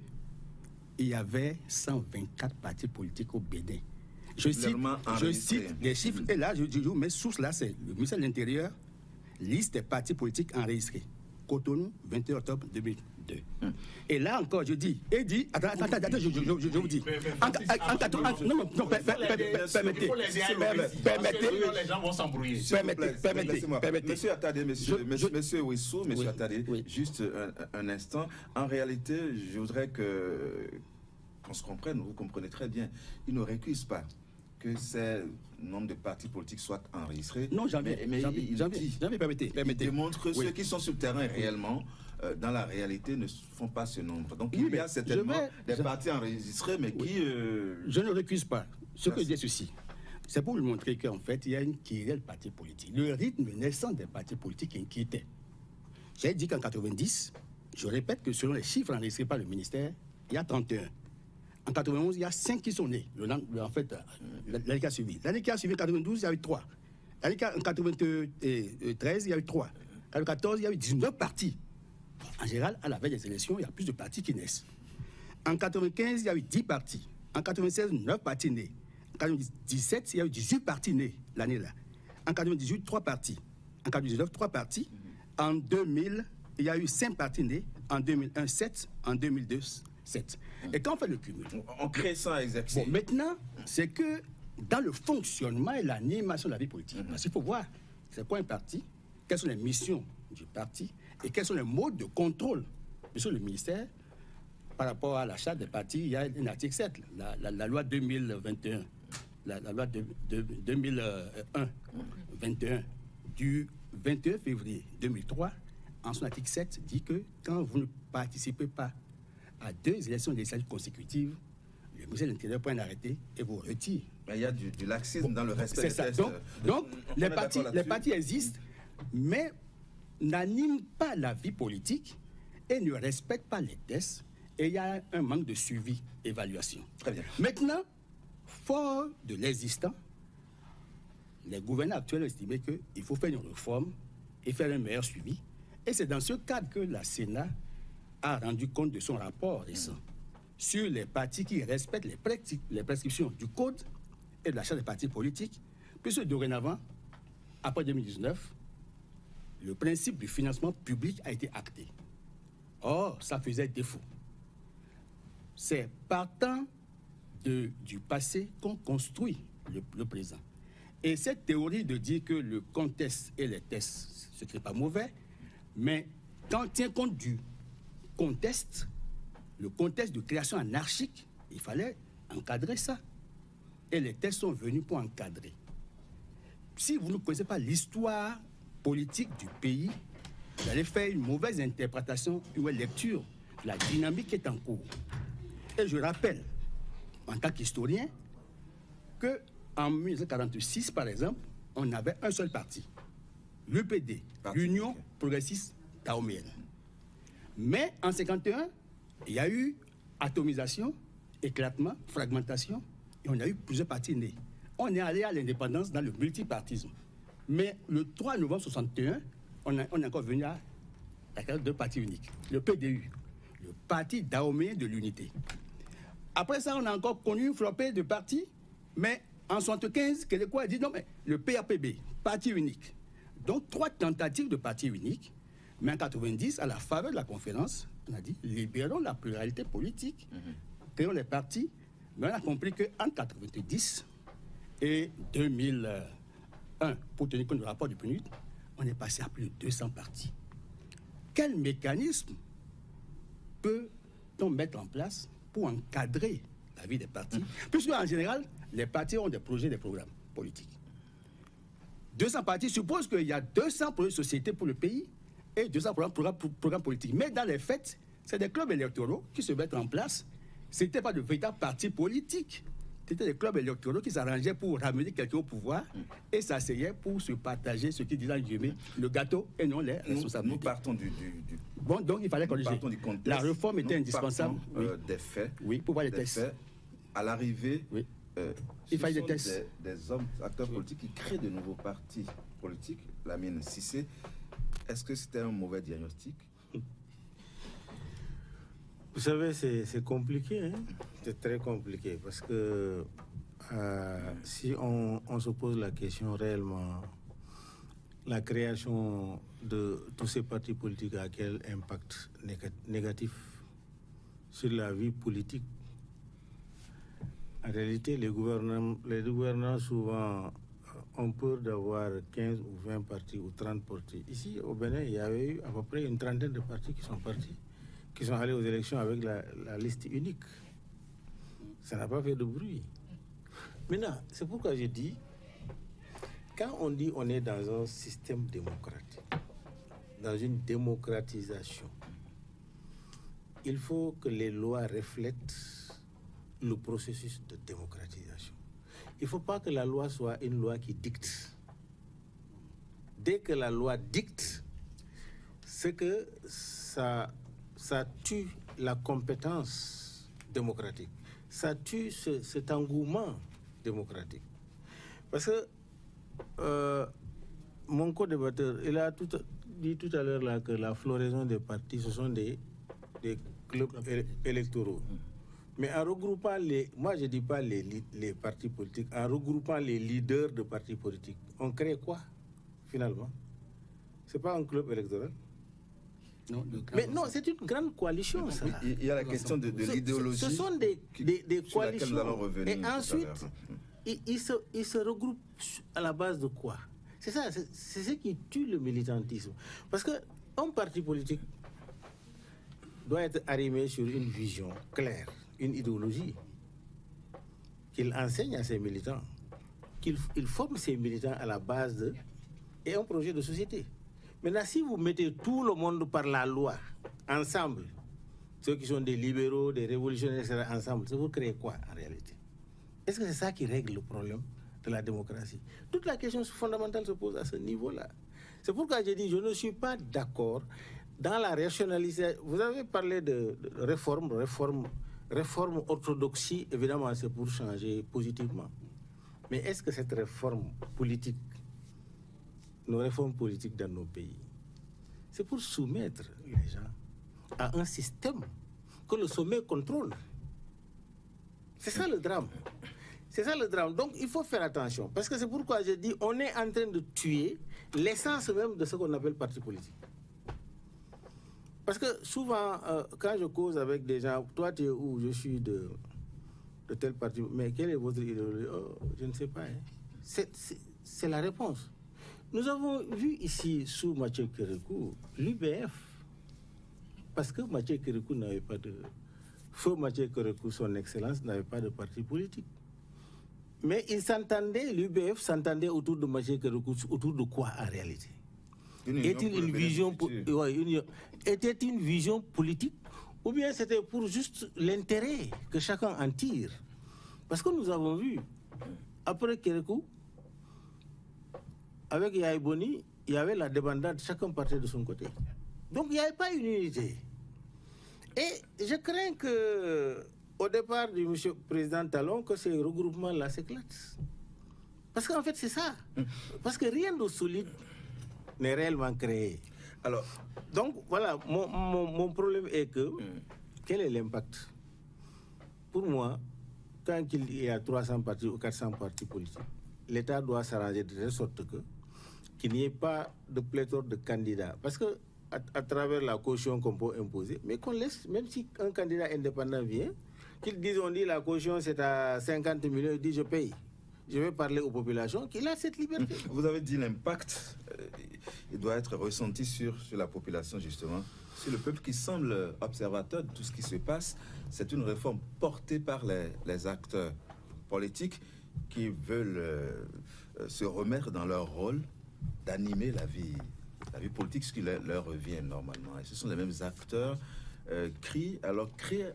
Speaker 3: il y avait 124 partis politiques au Bénin. Je cite les chiffres, et là, mes sources, là, c'est le ministère de l'Intérieur, liste des partis politiques enregistrés. Cotonou, 21 octobre 2002. Et là encore, je dis, attends, je vous dis.
Speaker 1: Permettez. Monsieur Attadé, monsieur Ouissou, monsieur Attadé, juste un instant. En réalité, je voudrais qu'on se comprenne, vous comprenez très bien. Il ne récuse pas que ces nombre de partis politiques soient enregistrés.
Speaker 3: Non, jamais. Permettez.
Speaker 1: Il démontre que ceux qui sont sur le terrain réellement, dans la réalité, ne font pas ce nombre. Donc il y a certainement des partis enregistrés, mais qui...
Speaker 3: Je ne récuse pas. Ce que je dis, ceci, c'est pour lui montrer qu'en fait, il y a une querelle parti politique. Le rythme naissant des partis politiques inquiétait. J'ai dit qu'en 90, je répète que selon les chiffres enregistrés par le ministère, il y a 31. En 91, il y a 5 qui sont nés. En fait, l'année qui a suivi. L'année qui a suivi, en 92, il y a eu 3. En 93, il y a eu 3. En 2014, il y a eu 19 partis. En général, à la veille des élections, il y a plus de partis qui naissent. En 95, il y a eu 10 partis. En 96, 9 partis nés. En 97, il y a eu 18 partis nés l'année-là. En 98, 3 partis. En 99, 3 partis. En 2000, il y a eu 5 partis nés. En 2001, 7. En 2002, 7. Et quand on fait le cumul,
Speaker 1: on crée ça exactement.
Speaker 3: Bon, maintenant, c'est que dans le fonctionnement et l'animation de la vie politique, parce qu'il faut voir c'est quoi un parti, quelles sont les missions du parti et quels sont les modes de contrôle sur le ministère par rapport à la charte des partis. Il y a un article 7, la loi 2021, la loi 2001 du 21 février 2003, en son article 7, dit que quand vous ne participez pas à 2 élections législatives consécutives, le ministère de l'Intérieur prend un arrêté et vous retire.
Speaker 1: Mais il y a du laxisme dans le respect des tests.
Speaker 3: Donc les partis existent, mais n'animent pas la vie politique et ne respectent pas les tests. Et il y a un manque de suivi, évaluation.
Speaker 1: Très bien.
Speaker 3: Maintenant, fort de l'existant, les gouverneurs actuels ont estimé qu'il faut faire une réforme et faire un meilleur suivi. Et c'est dans ce cadre que la Sénat a rendu compte de son rapport récent sur les partis qui respectent les prescriptions du Code et de la charte des partis politiques, puisque dorénavant, après 2019, le principe du financement public a été acté. Or, ça faisait défaut. C'est partant du passé qu'on construit le présent. Et cette théorie de dire que le contexte et les tests, ce n'est pas mauvais, mais quand on tient compte du contexte, le contexte de création anarchique, il fallait encadrer ça. Et les tests sont venus pour encadrer. Si vous ne connaissez pas l'histoire politique du pays, vous allez faire une mauvaise interprétation, une lecture de la dynamique qui est en cours. Et je rappelle, en tant qu'historien, qu'en 1946, par exemple, on avait un seul parti, l'UPD, l'Union progressiste dahoméenne. Mais en 1951, il y a eu atomisation, éclatement, fragmentation, et on a eu plusieurs partis nés. On est allé à l'indépendance dans le multipartisme. Mais le 3 novembre 1961, on est encore venu à la carrière de partis uniques. Le PDU, le Parti dahoméen de l'unité. Après ça, on a encore connu une flopée de partis, mais en 1975, Québécois a dit non, mais le PAPB, parti unique. Donc 3 tentatives de parti unique. Mais en 1990, à la faveur de la conférence, on a dit libérons la pluralité politique, créons les partis. Mais on a compris qu'en 1990 et 2001, pour tenir compte du rapport du PNUD, on est passé à plus de 200 partis. Quel mécanisme peut-on mettre en place pour encadrer la vie des partis? Puisque en général, Les partis ont des projets, des programmes politiques. 200 partis supposent qu'il y a 200 projets de société pour le pays et 200 programmes politiques. Mais dans les faits, c'est des clubs électoraux qui se mettent en place. Ce n'était pas de véritables partis politiques. C'était des clubs électoraux qui s'arrangeaient pour ramener quelqu'un au pouvoir et s'asseyaient pour se partager ce qui disait le gâteau et non les responsabilités.
Speaker 1: Nous partons du
Speaker 3: bon, donc il fallait corriger. La réforme était indispensable.
Speaker 1: Des faits.
Speaker 3: Oui, pour voir les tests.
Speaker 1: Faits. À l'arrivée,
Speaker 3: oui. Il fallait des tests.
Speaker 1: Des hommes, acteurs politiques qui créent de nouveaux partis politiques. Lamine Cissé, est-ce que c'était un mauvais diagnostic?
Speaker 4: Vous savez, c'est compliqué, hein? C'est très compliqué parce que si on se pose la question réellement, la création de tous ces partis politiques a quel impact négatif sur la vie politique? En réalité, les gouvernants souvent ont peur d'avoir 15 ou 20 partis ou 30 partis. Ici, au Bénin, il y avait eu à peu près une trentaine de partis qui sont partis, qui sont allés aux élections avec la liste unique. Ça n'a pas fait de bruit. Maintenant, c'est pourquoi je dis, quand on dit on est dans un système démocratique, dans une démocratisation, il faut que les lois reflètent le processus de démocratisation. Il ne faut pas que la loi soit une loi qui dicte. Dès que la loi dicte, c'est que ça tue la compétence démocratique. Ça tue cet engouement démocratique. Parce que mon co-débatteur, il a dit tout à l'heure là que la floraison des partis, ce sont des clubs électoraux. Mais en regroupant moi je ne dis pas les partis politiques, en regroupant les leaders de partis politiques, on crée quoi finalement? Ce n'est pas un club électoral? Non, mais non, c'est une grande coalition, ça.
Speaker 1: Il y a la question de l'idéologie.
Speaker 3: Ce sont des coalitions. Et ensuite, ils se regroupent à la base de quoi? C'est ça, c'est ce qui tue le militantisme. Parce qu'un parti politique doit être arrimé sur une vision claire, une idéologie, qu'il enseigne à ses militants, qu'il forme ses militants à la base et un projet de société. Maintenant, si vous mettez tout le monde par la loi, ensemble, ceux qui sont des libéraux, des révolutionnaires, etc., ensemble, ça vous créez quoi en réalité? Est-ce que c'est ça qui règle le problème de la démocratie? Toute la question fondamentale se pose à ce niveau-là. C'est pourquoi j'ai dit, je ne suis pas d'accord dans la rationalisation. Vous avez parlé de réforme orthodoxie, évidemment, c'est pour changer positivement. Mais est-ce que cette réforme politique, nos réformes politiques dans nos pays, c'est pour soumettre les gens à un système que le sommet contrôle? C'est ça le drame. C'est ça le drame. Donc il faut faire attention. Parce que c'est pourquoi je dis on est en train de tuer l'essence même de ce qu'on appelle parti politique. Parce que souvent, quand je cause avec des gens, toi tu es où? Je suis de tel parti. Mais quelle est votre idéologie? Oh, je ne sais pas. Hein. C'est la réponse. Nous avons vu ici, sous Mathieu Kérékou, l'UBF. Parce que Mathieu Kérékou n'avait pas de... Feu Mathieu Kérékou, son excellence, n'avait pas de parti politique. Mais il s'entendait, l'UBF s'entendait autour de Mathieu Kérékou, autour de quoi en réalité? Était-il une vision politique ou bien c'était pour juste l'intérêt que chacun en tire? Parce que nous avons vu, après Kérékou, avec Yahi Boni, il y avait la débandade, chacun partait de son côté. Donc il n'y avait pas une unité. Et je crains que, au départ du monsieur président Talon, que ces regroupements-là s'éclatent. Parce qu'en fait, c'est ça. Parce que rien de solide n'est réellement créé. Alors, donc voilà, mon problème est que, quel est l'impact? Pour moi, quand il y a 300 partis ou 400 partis politiques, l'État doit s'arranger de telle sorte qu'il n'y ait pas de pléthore de candidats. Parce que à travers la caution qu'on peut imposer, mais qu'on laisse, même si un candidat indépendant vient, qu'il dise, on dit la caution c'est à 50 millions, il dit je paye. Je vais parler aux populations, qu'il a cette liberté.
Speaker 1: Vous avez dit l'impact, il doit être ressenti sur la population justement, sur le peuple qui semble observateur de tout ce qui se passe. C'est une réforme portée par les acteurs politiques qui veulent se remettre dans leur rôle d'animer la vie politique, ce qui leur revient normalement. Et ce sont les mêmes acteurs créer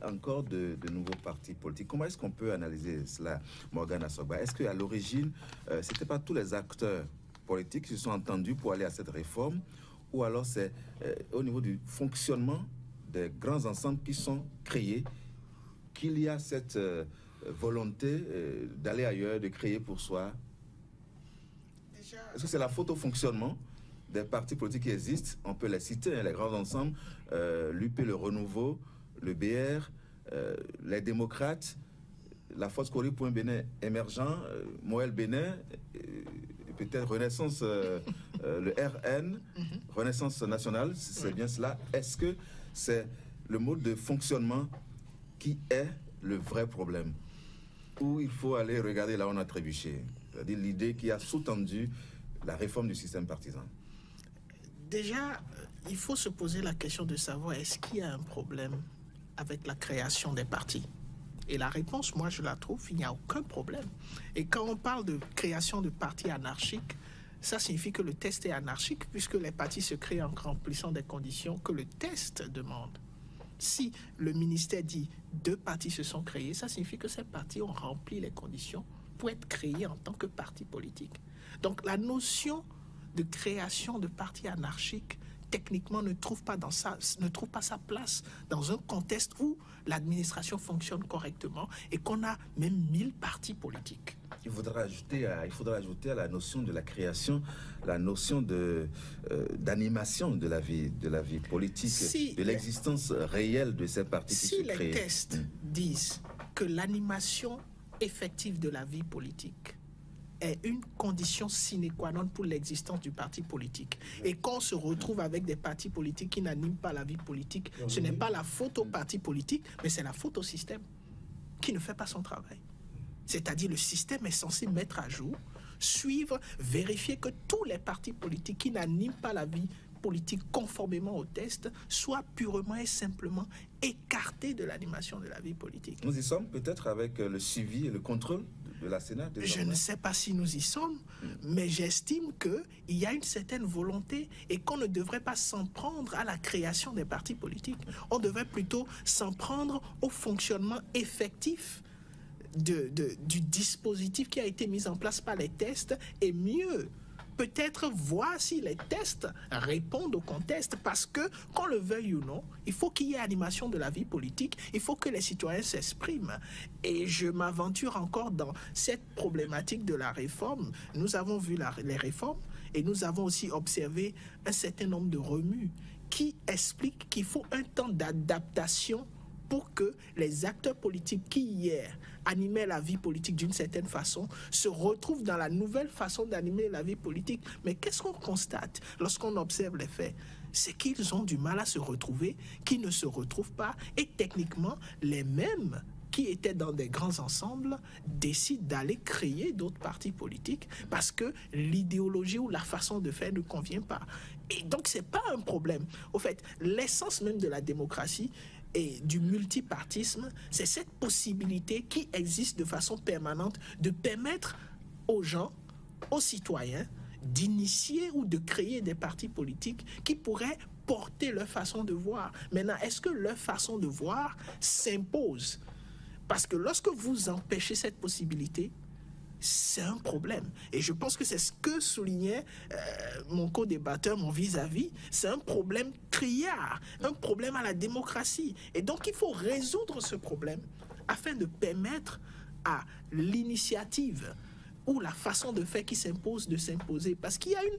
Speaker 1: encore de nouveaux partis politiques. Comment est-ce qu'on peut analyser cela, Morgan Assogba? Est-ce qu'à l'origine, ce n'étaient pas tous les acteurs politiques qui se sont entendus pour aller à cette réforme, ou alors c'est au niveau du fonctionnement des grands ensembles qui sont créés qu'il y a cette volonté d'aller ailleurs, de créer pour soi? Est-ce que c'est la faute au fonctionnement des partis politiques qui existent? On peut les citer, hein, les grands ensembles, l'UP, le Renouveau, le BR, les démocrates, la Force Cori pour un Bénin émergent, Moël Bénin, peut-être Renaissance, le RN, Renaissance nationale, c'est bien cela. Est-ce que c'est le mode de fonctionnement qui est le vrai problème? Ou il faut aller regarder là où on a trébuché? C'est-à-dire l'idée qui a sous-tendu la réforme du système partisan.
Speaker 5: Déjà, il faut se poser la question de savoir est-ce qu'il y a un problème avec la création des partis? Et la réponse, moi, je la trouve, il n'y a aucun problème. Et quand on parle de création de partis anarchiques, ça signifie que le test est anarchique puisque les partis se créent en remplissant des conditions que le test demande. Si le ministère dit 2 partis se sont créés, ça signifie que ces partis ont rempli les conditions pour être créés en tant que partis politiques. Donc la notion de création de partis anarchiques, techniquement, ne trouve pas sa place dans un contexte où l'administration fonctionne correctement et qu'on a même 1000 partis politiques.
Speaker 1: Il faudra ajouter à la notion de la création, la notion d'animation de la vie politique, de l'existence réelle de ces partis qui se créent.
Speaker 5: Si les tests disent que l'animation effective de la vie politique est une condition sine qua non pour l'existence du parti politique. Et quand on se retrouve avec des partis politiques qui n'animent pas la vie politique, ce n'est pas la faute aux partis politiques, mais c'est la faute au système qui ne fait pas son travail. C'est-à-dire le système est censé mettre à jour, suivre, vérifier que tous les partis politiques qui n'animent pas la vie politique conformément au test soient purement et simplement écartés de l'animation de la vie politique.
Speaker 1: Nous y sommes peut-être avec le suivi et le contrôle de la Sénat.
Speaker 5: Je ne sais pas si nous y sommes, mais j'estime qu'il y a une certaine volonté et qu'on ne devrait pas s'en prendre à la création des partis politiques. On devrait plutôt s'en prendre au fonctionnement effectif du dispositif qui a été mis en place par les tests et mieux, peut-être voir si les tests répondent au contexte parce que, qu'on le veuille ou non, il faut qu'il y ait animation de la vie politique, il faut que les citoyens s'expriment. Et je m'aventure encore dans cette problématique de la réforme. Nous avons vu les réformes et nous avons aussi observé un certain nombre de remues qui expliquent qu'il faut un temps d'adaptation pour que les acteurs politiques qui hier animaient la vie politique d'une certaine façon se retrouvent dans la nouvelle façon d'animer la vie politique. Mais qu'est-ce qu'on constate lorsqu'on observe les faits? C'est qu'ils ont du mal à se retrouver, qu'ils ne se retrouvent pas, et techniquement, les mêmes qui étaient dans des grands ensembles décident d'aller créer d'autres partis politiques parce que l'idéologie ou la façon de faire ne convient pas. Et donc, ce n'est pas un problème. Au fait, l'essence même de la démocratie et du multipartisme, c'est cette possibilité qui existe de façon permanente de permettre aux gens, aux citoyens, d'initier ou de créer des partis politiques qui pourraient porter leur façon de voir. Maintenant, est-ce que leur façon de voir s'impose? Parce que lorsque vous empêchez cette possibilité, c'est un problème. Et je pense que c'est ce que soulignait mon co-débatteur, mon vis-à-vis. C'est un problème criard, un problème à la démocratie. Et donc, il faut résoudre ce problème afin de permettre à l'initiative ou la façon de faire qui s'impose de s'imposer. Parce qu'il y a une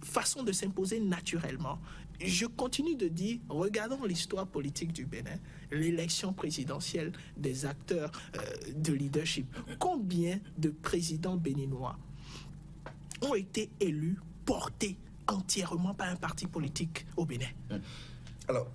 Speaker 5: façon de s'imposer naturellement. Je continue de dire, regardons l'histoire politique du Bénin, l'élection présidentielle des acteurs de leadership. Combien de présidents béninois ont été élus, portés entièrement par un parti politique au Bénin?
Speaker 1: Alors,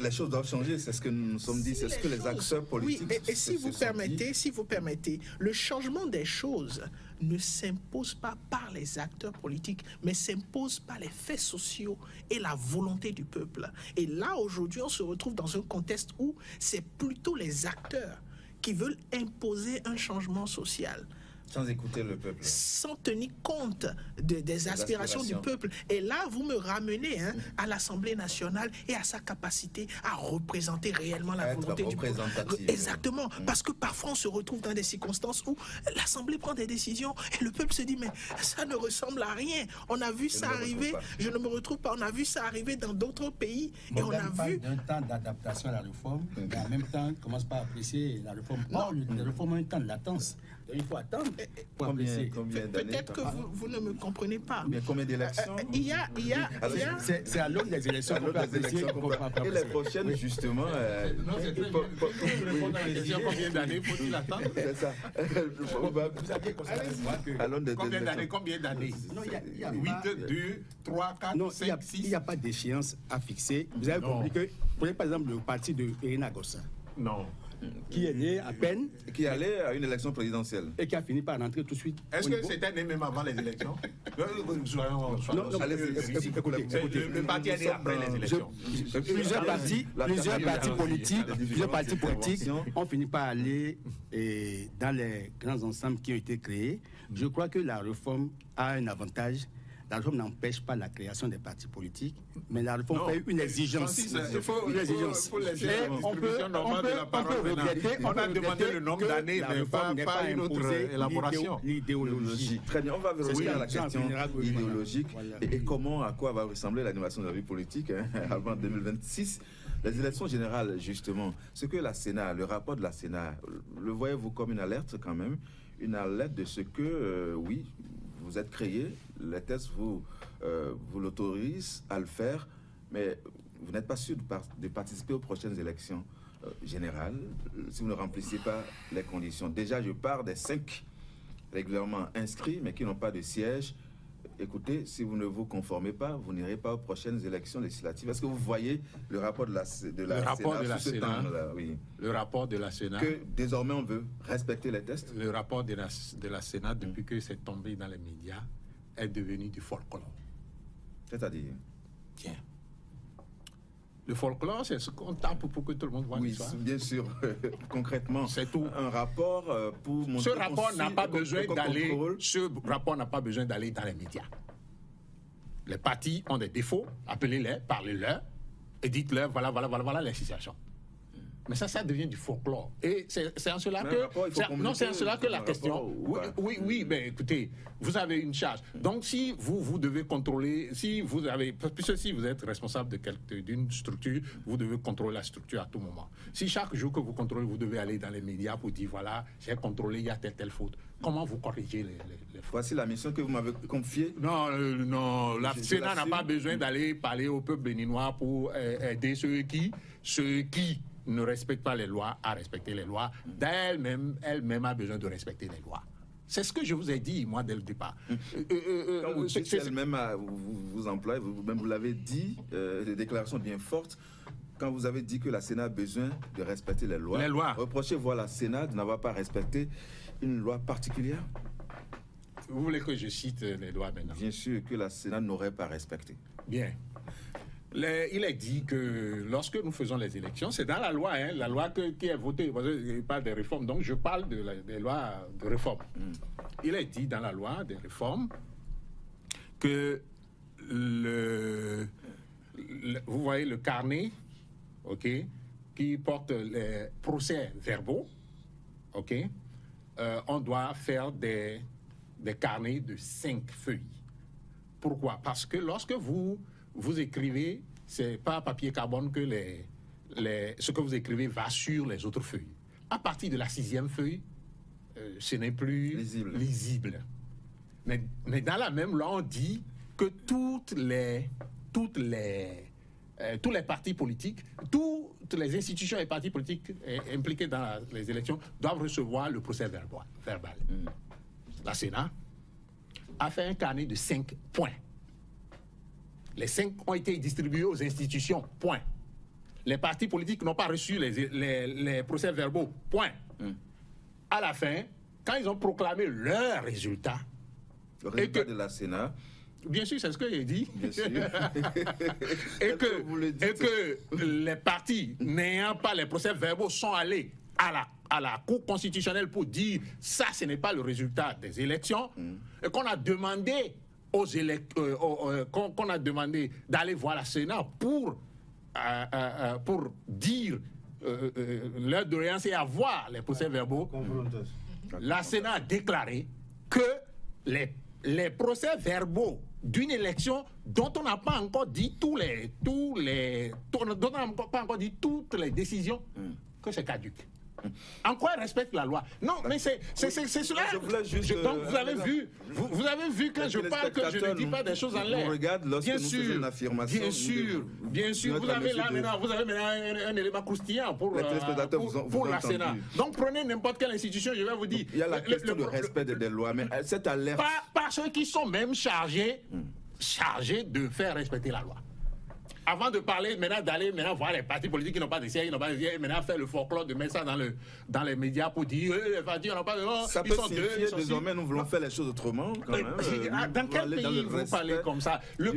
Speaker 1: les choses doivent changer, c'est ce que nous nous sommes dit, c'est ce que les acteurs politiques...
Speaker 5: Oui, et si vous permettez, le changement des choses ne s'impose pas par les acteurs politiques, mais s'impose par les faits sociaux et la volonté du peuple. Et là, aujourd'hui, on se retrouve dans un contexte où c'est plutôt les acteurs qui veulent imposer un changement social.
Speaker 1: Sans écouter le peuple.
Speaker 5: Sans tenir compte des aspirations du peuple. Et là, vous me ramenez à l'Assemblée nationale et à sa capacité à représenter réellement la volonté du peuple. Exactement. Parce que parfois, on se retrouve dans des circonstances où l'Assemblée prend des décisions et le peuple se dit, mais ça ne ressemble à rien. On a vu ça arriver, je ne me retrouve pas, on a vu ça arriver dans d'autres pays. Et on a vu...
Speaker 3: d'un temps d'adaptation à la réforme, mais en même temps, on commence pas à apprécier la réforme. Or, la réforme a un temps de latence. Il faut attendre pour apprécier.
Speaker 5: Peut-être que vous ne me comprenez pas.
Speaker 1: Mais combien d'élections?
Speaker 3: C'est à l'aune des élections qu'on peut apprécier.
Speaker 1: Et les prochaines, justement...
Speaker 2: Combien d'années faut-il attendre?
Speaker 1: C'est ça.
Speaker 2: Combien d'années? 8, 2, 3, 4, 5, 6.
Speaker 3: Il n'y a pas d'échéance à fixer. Vous avez compris que, prenez par exemple le parti de Irina Gossa.
Speaker 2: Non.
Speaker 3: Qui est né à peine.
Speaker 1: Qui allait à une élection présidentielle.
Speaker 3: Et qui a fini par rentrer tout de suite.
Speaker 2: Est-ce que c'était né même avant les élections? Le parti est né après les élections.
Speaker 3: Plusieurs partis politiques ont fini par aller dans les grands ensembles qui ont été créés. Je crois que la réforme a un avantage. La réforme n'empêche pas la création des partis politiques, mais la réforme fait une exigence.
Speaker 2: Il faut laisser la distribution normale de la parole. On a demandé le nombre d'années, mais pas une autre élaboration.
Speaker 3: L'idéologie.
Speaker 1: Très bien, on va revenir à la question idéologique et à quoi va ressembler l'animation de la vie politique avant 2026. Les élections générales, justement, ce que la Sénat, le rapport de la Sénat, le voyez-vous comme une alerte quand même? Une alerte de ce que, oui, vous êtes créé, les tests vous l'autorisent à le faire, mais vous n'êtes pas sûr de participer aux prochaines élections générales si vous ne remplissez pas les conditions. Déjà, je pars des 5 régulièrement inscrits, mais qui n'ont pas de siège. Écoutez, si vous ne vous conformez pas, vous n'irez pas aux prochaines élections législatives. Est-ce que vous voyez le rapport de la Sénat, oui.
Speaker 2: Le rapport de la Sénat.
Speaker 1: Que désormais on veut respecter les tests.
Speaker 2: Le rapport de la Sénat, depuis que c'est tombé dans les médias, est devenu du folklore.
Speaker 1: C'est-à-dire?
Speaker 2: Tiens. Le folklore, c'est ce qu'on tape pour que tout le monde voit l'histoire.
Speaker 1: Oui, bien sûr. Concrètement,
Speaker 2: c'est tout.
Speaker 1: Un rapport pour montrer...
Speaker 2: Ce rapport n'a pas besoin d'aller dans les médias. Les partis ont des défauts, appelez-les, parlez-leur, et dites-leur, voilà les situations. Mais ça devient du folklore. Et c'est en cela que la question... Oui, mais écoutez, vous avez une charge. Donc, si vous devez contrôler, puisque si vous êtes responsable d'une structure, vous devez contrôler la structure à tout moment. Si chaque jour que vous contrôlez, vous devez aller dans les médias pour dire, voilà, j'ai contrôlé, il y a telle faute. Comment vous corrigez les fautes?
Speaker 1: Voici la mission que vous m'avez confiée.
Speaker 2: Non, la Sénat n'a pas besoin d'aller parler au peuple béninois pour aider ceux qui ne respecte pas les lois, à respecter les lois. Elle-même a besoin de respecter les lois. C'est ce que je vous ai dit, moi, dès le départ.
Speaker 1: Quand vous dites elle-même, vous employez, vous-même vous l'avez dit, des déclarations bien fortes, quand vous avez dit que la Sénat a besoin de respecter les lois. Reprochez-vous à la Sénat de n'avoir pas respecté une loi particulière?
Speaker 2: Vous voulez que je cite les lois maintenant?
Speaker 1: Bien sûr que la Sénat n'aurait pas respecté.
Speaker 2: Bien. Il est dit que lorsque nous faisons les élections, c'est dans la loi, la loi qui est votée. Je parle des réformes, donc je parle des lois de réforme. Il est dit dans la loi des réformes que vous voyez le carnet, qui porte les procès verbaux, on doit faire des carnets de 5 feuilles. Pourquoi? Parce que lorsque vous écrivez, c'est pas à papier carbone que ce que vous écrivez va sur les autres feuilles. À partir de la 6e feuille, ce n'est plus lisible. Mais dans la même loi, on dit que tous les partis politiques, toutes les institutions et partis politiques impliqués dans les élections doivent recevoir le procès verbal. La Sénat a fait un carnet de 5 points. Les 5 ont été distribués aux institutions, point. Les partis politiques n'ont pas reçu les procès-verbaux, point. À la fin, quand ils ont proclamé leurs résultats...
Speaker 1: Le résultat de la Sénat...
Speaker 2: Bien sûr, c'est ce que j'ai dit.
Speaker 1: Bien sûr.
Speaker 2: et que les partis n'ayant pas les procès-verbaux sont allés à la Cour constitutionnelle pour dire ça, ce n'est pas le résultat des élections, et qu'on a demandé qu'on a demandé d'aller voir la Sénat pour dire leur doléance et avoir les procès-verbaux. La Sénat a déclaré que les procès-verbaux d'une élection dont on n'a pas encore dit dont on n'a pas encore dit toutes les décisions, que c'est caduque. En quoi elle respecte la loi? Non, mais c'est cela. Donc vous avez vu que je parle, que je ne dis pas des choses en l'air. Bien sûr. Vous avez maintenant un élément croustillant pour la Sénat. Donc prenez n'importe quelle institution, je vais vous dire.
Speaker 1: Il y a la question du respect des lois, mais cette alerte...
Speaker 2: Pas ceux qui sont même chargés de faire respecter la loi. Avant de parler, d'aller voir les partis politiques qui n'ont pas de siège, maintenant faire le folklore, de mettre ça dans les médias pour dire les partis n'ont pas de siège.
Speaker 1: Ça peut signifier désormais, nous voulons faire les choses autrement. Quand même,
Speaker 2: dans quel pays vous parlez comme ça? Le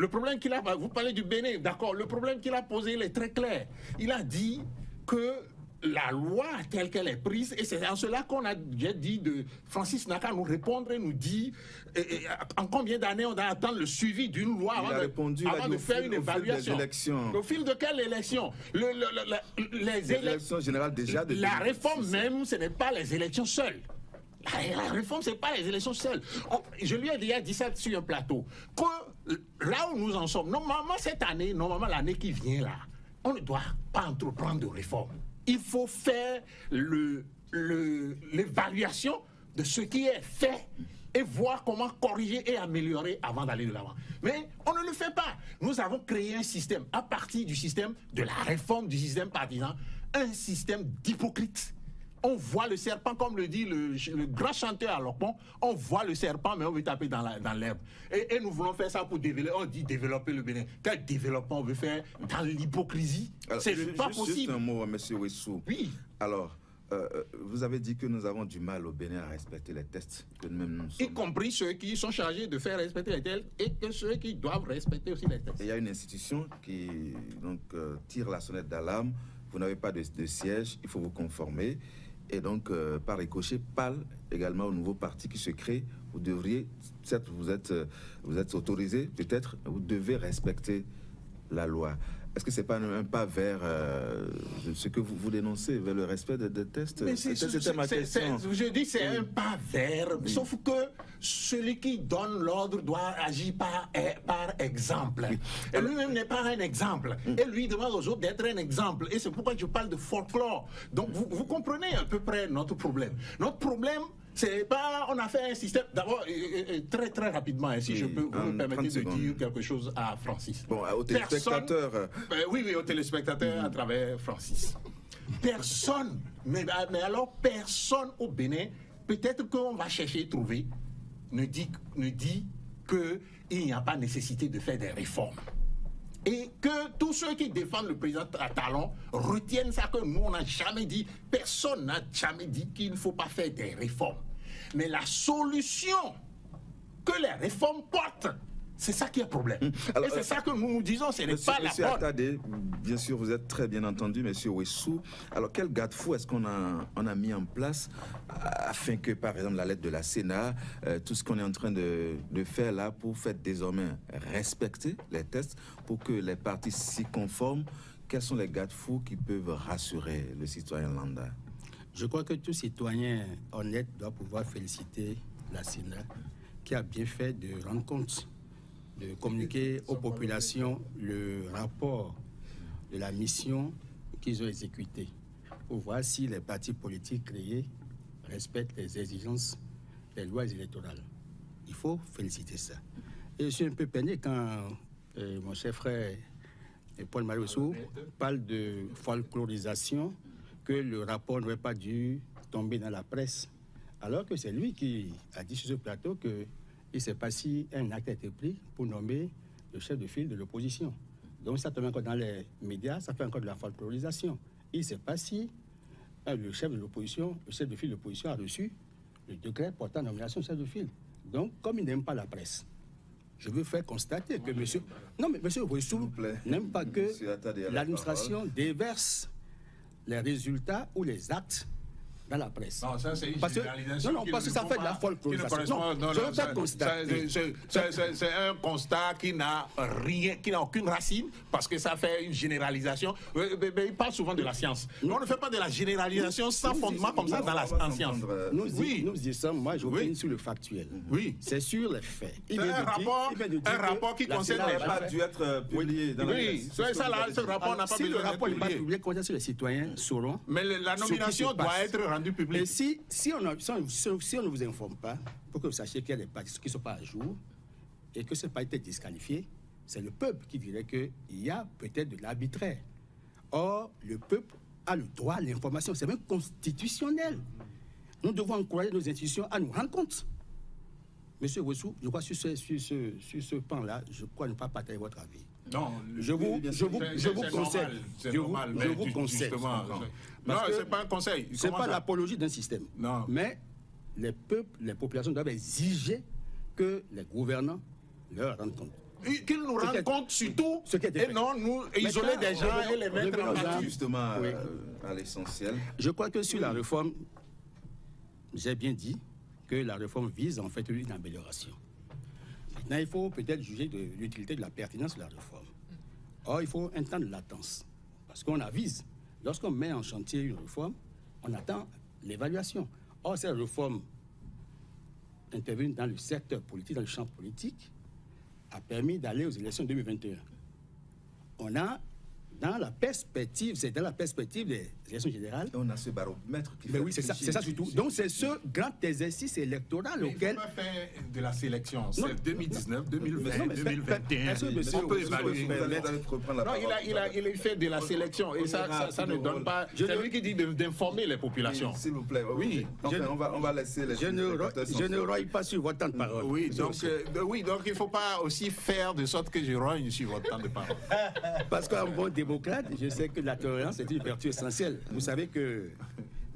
Speaker 2: problème qu'il a, vous parlez du Bénin, d'accord, le problème qu'il a posé, il est très clair. Il a dit que la loi telle qu'elle est prise, et c'est en cela qu'on a dit de Francis Naka nous répondre et nous dire en combien d'années on doit attendre le suivi d'une loi avant de faire une évaluation. Au fil de quelle élection? Les
Speaker 1: élections générales déjà.
Speaker 2: La réforme même, ce n'est pas les élections seules. La réforme, ce n'est pas les élections seules. Je lui ai déjà dit ça sur un plateau. Que là où nous en sommes, normalement cette année, l'année qui vient là, on ne doit pas entreprendre de réforme. Il faut faire l'évaluation de ce qui est fait et voir comment corriger et améliorer avant d'aller de l'avant. Mais on ne le fait pas. Nous avons créé un système, à partir du système de la réforme du système partisan, un système d'hypocrites. On voit le serpent, comme le dit le grand chanteur à Lopon, on voit le serpent, mais on veut taper dans l'herbe. Et nous voulons faire ça pour développer, on dit développer le Bénin. Quel développement on veut faire dans l'hypocrisie? C'est pas possible.
Speaker 1: Juste un mot, M. Ouessou.
Speaker 2: Oui.
Speaker 1: Alors, vous avez dit que nous avons du mal au Bénin à respecter les tests que nous-mêmes nous sommes.
Speaker 2: Y compris ceux qui sont chargés de faire respecter les tests et que ceux qui doivent respecter aussi les tests.
Speaker 1: Il y a une institution qui tire la sonnette d'alarme. Vous n'avez pas de siège, il faut vous conformer. Et donc, par ricochet, parle également au nouveau parti qui se crée. Vous devriez, certes, vous êtes autorisé, peut-être, vous devez respecter la loi. Est-ce que ce n'est pas un pas vers ce que vous dénoncez, vers le respect des tests? C'était ma question.
Speaker 2: Je dis c'est un pas vers, sauf que celui qui donne l'ordre doit agir par exemple. Oui. Et lui-même n'est pas un exemple. Et lui demande aux autres d'être un exemple. Et c'est pourquoi je parle de folklore. Donc vous comprenez à peu près notre problème. Notre problème, c'est pas, on a fait un système, d'abord, très très rapidement, si je peux vous permettre de dire quelque chose à Francis.
Speaker 1: Bon, aux téléspectateurs.
Speaker 2: Oui, aux téléspectateurs à travers Francis. Personne, mais alors personne au Bénin, peut-être qu'on va chercher et trouver, ne dit qu'il n'y a pas nécessité de faire des réformes. Et que tous ceux qui défendent le président Talon retiennent ça, que nous on n'a jamais dit, personne n'a jamais dit qu'il ne faut pas faire des réformes. Mais la solution que les réformes portent, c'est ça qui est le problème. Alors, et c'est ça que nous disons, ce n'est pas la bonne.
Speaker 1: Attendez, bien sûr, vous êtes très bien entendu, monsieur Ouessou. Alors, quel garde-fou est-ce qu'on a mis en place afin que, par exemple, la lettre de la Sénat, tout ce qu'on est en train de faire là pour faire désormais respecter les tests, pour que les partis s'y conforment, quels sont les garde-fous qui peuvent rassurer le citoyen lambda?
Speaker 3: Je crois que tout citoyen honnête doit pouvoir féliciter la Sénat qui a bien fait de rendre compte, de communiquer aux populations le rapport de la mission qu'ils ont exécutée pour voir si les partis politiques créés respectent les exigences des lois électorales. Il faut féliciter ça. Et je suis un peu peiné quand mon cher frère Paul-Marie Ouessou parle de folklorisation, que le rapport n'aurait pas dû tomber dans la presse, alors que c'est lui qui a dit sur ce plateau qu'il ne sait pas si un acte a été pris pour nommer le chef de file de l'opposition. Donc ça tombe encore dans les médias, ça fait encore de la folklorisation. Il ne sait pas si le chef de l'opposition, le chef de file de l'opposition a reçu le décret portant nomination de chef de file. Donc, comme il n'aime pas la presse, je veux faire constater que monsieur... Non, mais monsieur Ouessou n'aime pas que l'administration déverse les résultats ou les actes dans la presse.
Speaker 2: Non, ça c'est une généralisation.
Speaker 3: Non, parce que ça fait de la folklorisation.
Speaker 2: C'est un constat qui n'a rien, qui n'a aucune racine, parce que ça fait une généralisation. Il parle souvent de la science. Mais on ne fait pas de la généralisation sans fondement comme ça dans la science.
Speaker 3: Nous disons, moi je reviens sur le factuel.
Speaker 2: Oui.
Speaker 3: C'est sur les faits.
Speaker 2: Un rapport qui concerne les
Speaker 1: n'a pas dû être publié dans la presse.
Speaker 2: Oui, ça là, ce rapport n'a pas besoin d'être publié.
Speaker 3: Si le rapport n'est pas publié, comment les citoyens sauront.
Speaker 2: Mais la nomination doit être rendue publique.
Speaker 3: Et si on ne vous informe pas, pour que vous sachiez qu'il y a des partis qui ne sont pas à jour et que ce n'est pas été disqualifié, c'est le peuple qui dirait qu'il y a peut-être de l'arbitraire. Or, le peuple a le droit à l'information, c'est même constitutionnel. Nous devons encourager nos institutions à nous rendre compte. Monsieur Rossou, je crois sur ce pan-là, je crois ne pas partager votre avis.
Speaker 2: Non,
Speaker 3: je vous conseille. Je vous conseille.
Speaker 2: Non, c'est pas un conseil.
Speaker 3: C'est pas l'apologie d'un système.
Speaker 2: Non.
Speaker 3: Mais les peuples, les populations doivent exiger que les gouvernants leur rendent compte.
Speaker 2: Qu'ils nous rendent compte surtout, et non nous isoler des gens et les mettre en partie.
Speaker 1: Justement, à l'essentiel.
Speaker 3: Je crois que sur la réforme, j'ai bien dit que la réforme vise en fait une amélioration. Maintenant, il faut peut-être juger de l'utilité de la pertinence de la réforme. Or, il faut un temps de latence. Parce qu'on avise. Lorsqu'on met en chantier une réforme, on attend l'évaluation. Or, cette réforme intervenue dans le secteur politique, dans le champ politique, a permis d'aller aux élections 2021. On a, dans la perspective des élections générales.
Speaker 1: Et on a ce baromètre qui
Speaker 3: fait. Oui, c'est ça surtout. Donc, c'est ce grand exercice électoral auquel.
Speaker 2: Il ne faut pas faire de la sélection. C'est 2019, 2020, 2021.
Speaker 3: On peut évaluer.
Speaker 2: Non, il fait de la sélection. Et ça ne donne pas. C'est lui qui dit d'informer les populations.
Speaker 1: S'il vous plaît.
Speaker 2: Oui.
Speaker 1: Enfin, on va laisser les.
Speaker 3: Je ne rogne pas sur votre temps de parole.
Speaker 2: Oui, donc il ne faut pas aussi faire de sorte que je rogne sur votre temps de parole.
Speaker 3: Parce qu'un bon démocrate, je sais que la tolérance est une vertu essentielle. Vous savez que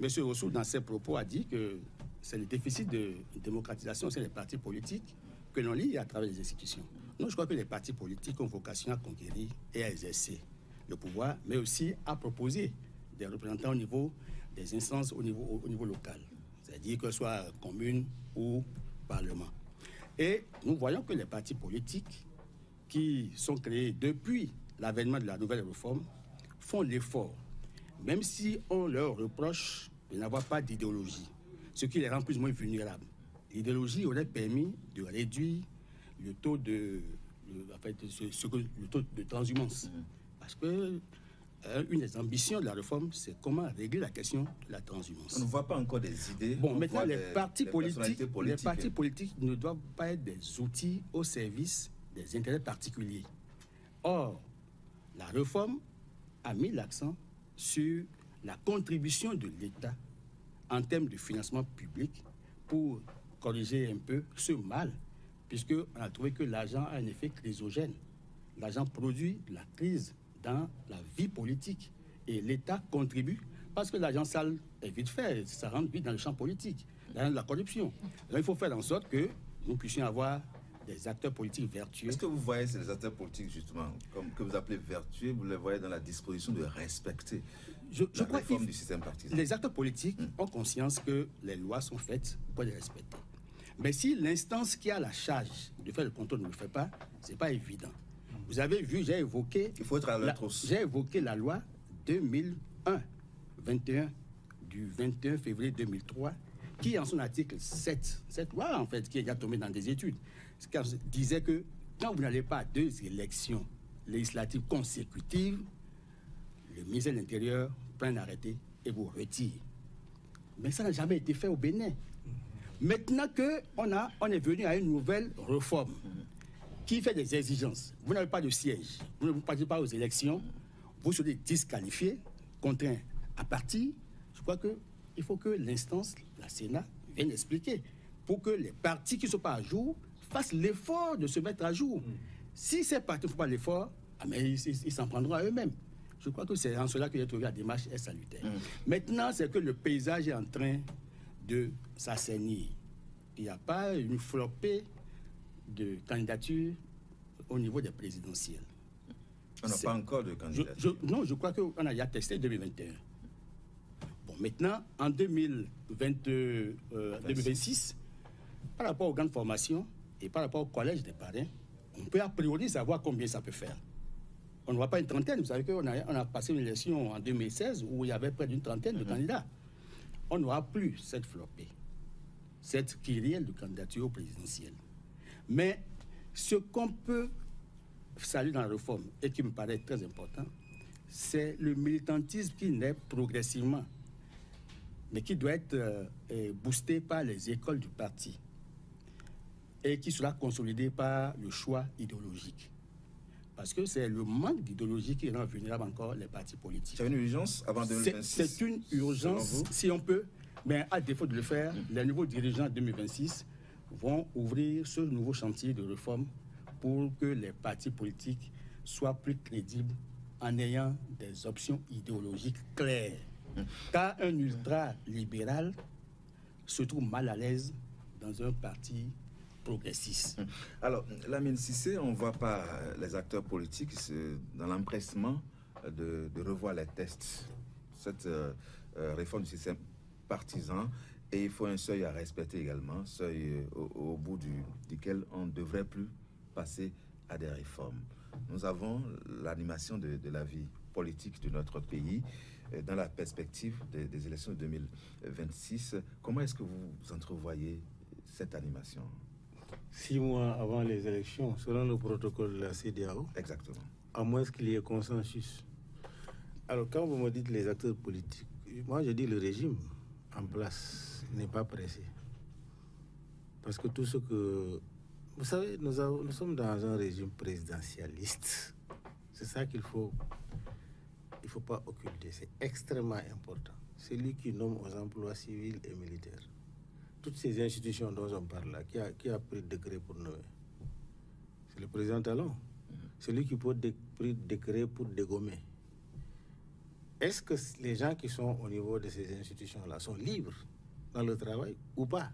Speaker 3: M. Rossou, dans ses propos, a dit que c'est le déficit de démocratisation, c'est les partis politiques que l'on lit à travers les institutions. Donc, je crois que les partis politiques ont vocation à conquérir et à exercer le pouvoir, mais aussi à proposer des représentants au niveau des instances au niveau local, c'est-à-dire que ce soit commune ou parlement. Et nous voyons que les partis politiques qui sont créés depuis l'avènement de la nouvelle réforme font l'effort, même si on leur reproche de n'avoir pas d'idéologie, ce qui les rend plus ou moins vulnérables. L'idéologie aurait permis de réduire le taux de transhumance. Parce que une des ambitions de la réforme, c'est comment régler la question de la transhumance.
Speaker 1: On ne voit pas encore des idées.
Speaker 3: Bon, maintenant, les partis politiques ne doivent pas être des outils au service des intérêts particuliers. Or, la réforme a mis l'accent sur la contribution de l'État en termes de financement public pour corriger un peu ce mal, puisqu'on a trouvé que l'argent a un effet chrysogène. L'argent produit de la crise dans la vie politique et l'État contribue parce que l'argent sale est vite fait, ça rentre vite dans le champ politique, dans la corruption. Donc il faut faire en sorte que nous puissions avoir des acteurs politiques vertueux.
Speaker 1: Est-ce que vous voyez ces acteurs politiques, justement, comme que vous appelez vertueux, vous les voyez dans la disposition de respecter la réforme du système partisan?
Speaker 3: Les acteurs politiques ont conscience que les lois sont faites pour les respecter. Mais si l'instance qui a la charge de faire le contrôle ne le fait pas, ce n'est pas évident. Vous avez vu, j'ai évoqué...
Speaker 1: Il faut être à la trousse.
Speaker 3: J'ai évoqué la loi 2001-21 du 21 février 2003 qui, en son article 7, cette loi, en fait, qui est déjà tombée dans des études, disait que quand vous n'allez pas à 2 élections législatives consécutives, le ministère de l'Intérieur prend un arrêté et vous retire. Mais ça n'a jamais été fait au Bénin. Maintenant qu'on est venu à une nouvelle réforme qui fait des exigences, vous n'avez pas de siège, vous ne participez pas aux élections, vous serez disqualifié, contraint à partir. Je crois qu'il faut que l'instance, la Sénat, vienne expliquer pour que les partis qui ne sont pas à jour fassent l'effort de se mettre à jour. Si ces partis ne font pas l'effort, ils s'en prendront à eux-mêmes. Je crois que c'est en cela que j'ai trouvé la démarche est salutaire. Maintenant, c'est que le paysage est en train de s'assainir. Il n'y a pas une flopée de candidatures au niveau des présidentielles.
Speaker 1: On n'a pas encore de candidature.
Speaker 3: Non, je crois qu'on a déjà testé 2021. Maintenant, en 2026, par rapport aux grandes formations et par rapport au collège des parrains, on peut a priori savoir combien ça peut faire. On ne voit pas une trentaine. Vous savez qu'on a passé une élection en 2016 où il y avait près d'une trentaine de candidats. On n'aura plus cette flopée, cette kyrielle de candidatures présidentielles. Mais ce qu'on peut saluer dans la réforme et qui me paraît très important, c'est le militantisme qui naît progressivement, mais qui doit être boosté par les écoles du parti et qui sera consolidé par le choix idéologique. Parce que c'est le manque d'idéologie qui rend vulnérable encore les partis politiques.
Speaker 1: C'est une urgence avant 2026?
Speaker 3: C'est une urgence, si on peut, mais à défaut de le faire, les nouveaux dirigeants 2026 vont ouvrir ce nouveau chantier de réforme pour que les partis politiques soient plus crédibles en ayant des options idéologiques claires. Car un ultra-libéral se trouve mal à l'aise dans un parti progressiste.
Speaker 1: Alors, Lamine Cissé, on ne voit pas les acteurs politiques dans l'empressement de revoir les tests. Cette réforme du système partisan, et il faut un seuil à respecter également, seuil au bout duquel on ne devrait plus passer à des réformes. Nous avons l'animation de la vie politique de notre pays dans la perspective des élections de 2026. Comment est-ce que vous entrevoyez cette animation?
Speaker 4: 6 mois avant les élections, selon le protocole de la CEDEAO.
Speaker 1: Exactement.
Speaker 4: À moins qu'il y ait consensus. Alors, quand vous me dites les acteurs politiques, moi je dis le régime en place n'est pas pressé. Parce que tout ce que... Vous savez, nous sommes dans un régime présidentialiste. C'est ça qu'il faut... Il ne faut pas occulter. C'est extrêmement important. C'est lui qui nomme aux emplois civils et militaires. Toutes ces institutions dont on parle là, qui a pris décret pour nommer? C'est le président Talon. C'est lui qui peut pris décret pour dégommer. Est-ce que les gens qui sont au niveau de ces institutions-là sont libres dans le travail ou pas?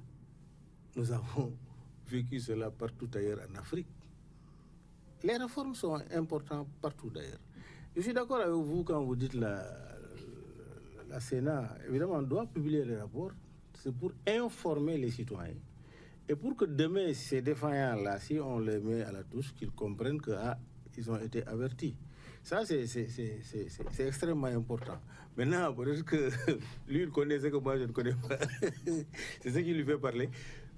Speaker 4: Nous avons vécu cela partout ailleurs en Afrique. Les réformes sont importantes partout d'ailleurs. Je suis d'accord avec vous quand vous dites la Sénat, évidemment, on doit publier les rapports. C'est pour informer les citoyens. Et pour que demain, ces défaillants-là, si on les met à la touche, qu'ils comprennent qu'ils ont été avertis. Ça, c'est extrêmement important. Maintenant, peut-être que lui, il connaît ce que moi, je ne connais pas. C'est ce qui lui fait parler.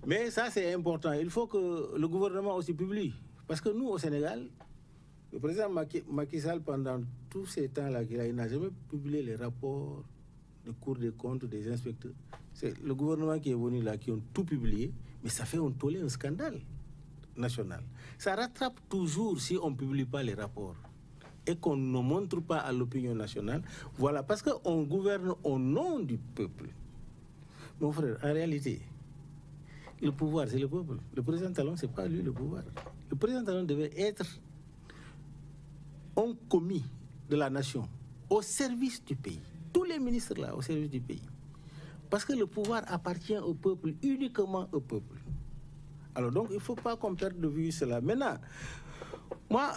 Speaker 4: Mais ça, c'est important. Il faut que le gouvernement aussi publie. Parce que nous, au Sénégal, le président Macky Sall, pendant tous ces temps-là il n'a jamais publié les rapports de Cour des comptes, des inspecteurs. C'est le gouvernement qui est venu là, qui ont tout publié, mais ça fait un tollé, un scandale national. Ça rattrape toujours si on ne publie pas les rapports et qu'on ne montre pas à l'opinion nationale. Voilà, parce qu'on gouverne au nom du peuple. Mon frère, en réalité, le pouvoir, c'est le peuple. Le président Talon, ce n'est pas lui le pouvoir. Le président Talon devait être un commis de la nation, au service du pays. Tous les ministres là, au service du pays. Parce que le pouvoir appartient au peuple, uniquement au peuple. Alors donc, il ne faut pas qu'on perde de vue cela. Maintenant, moi,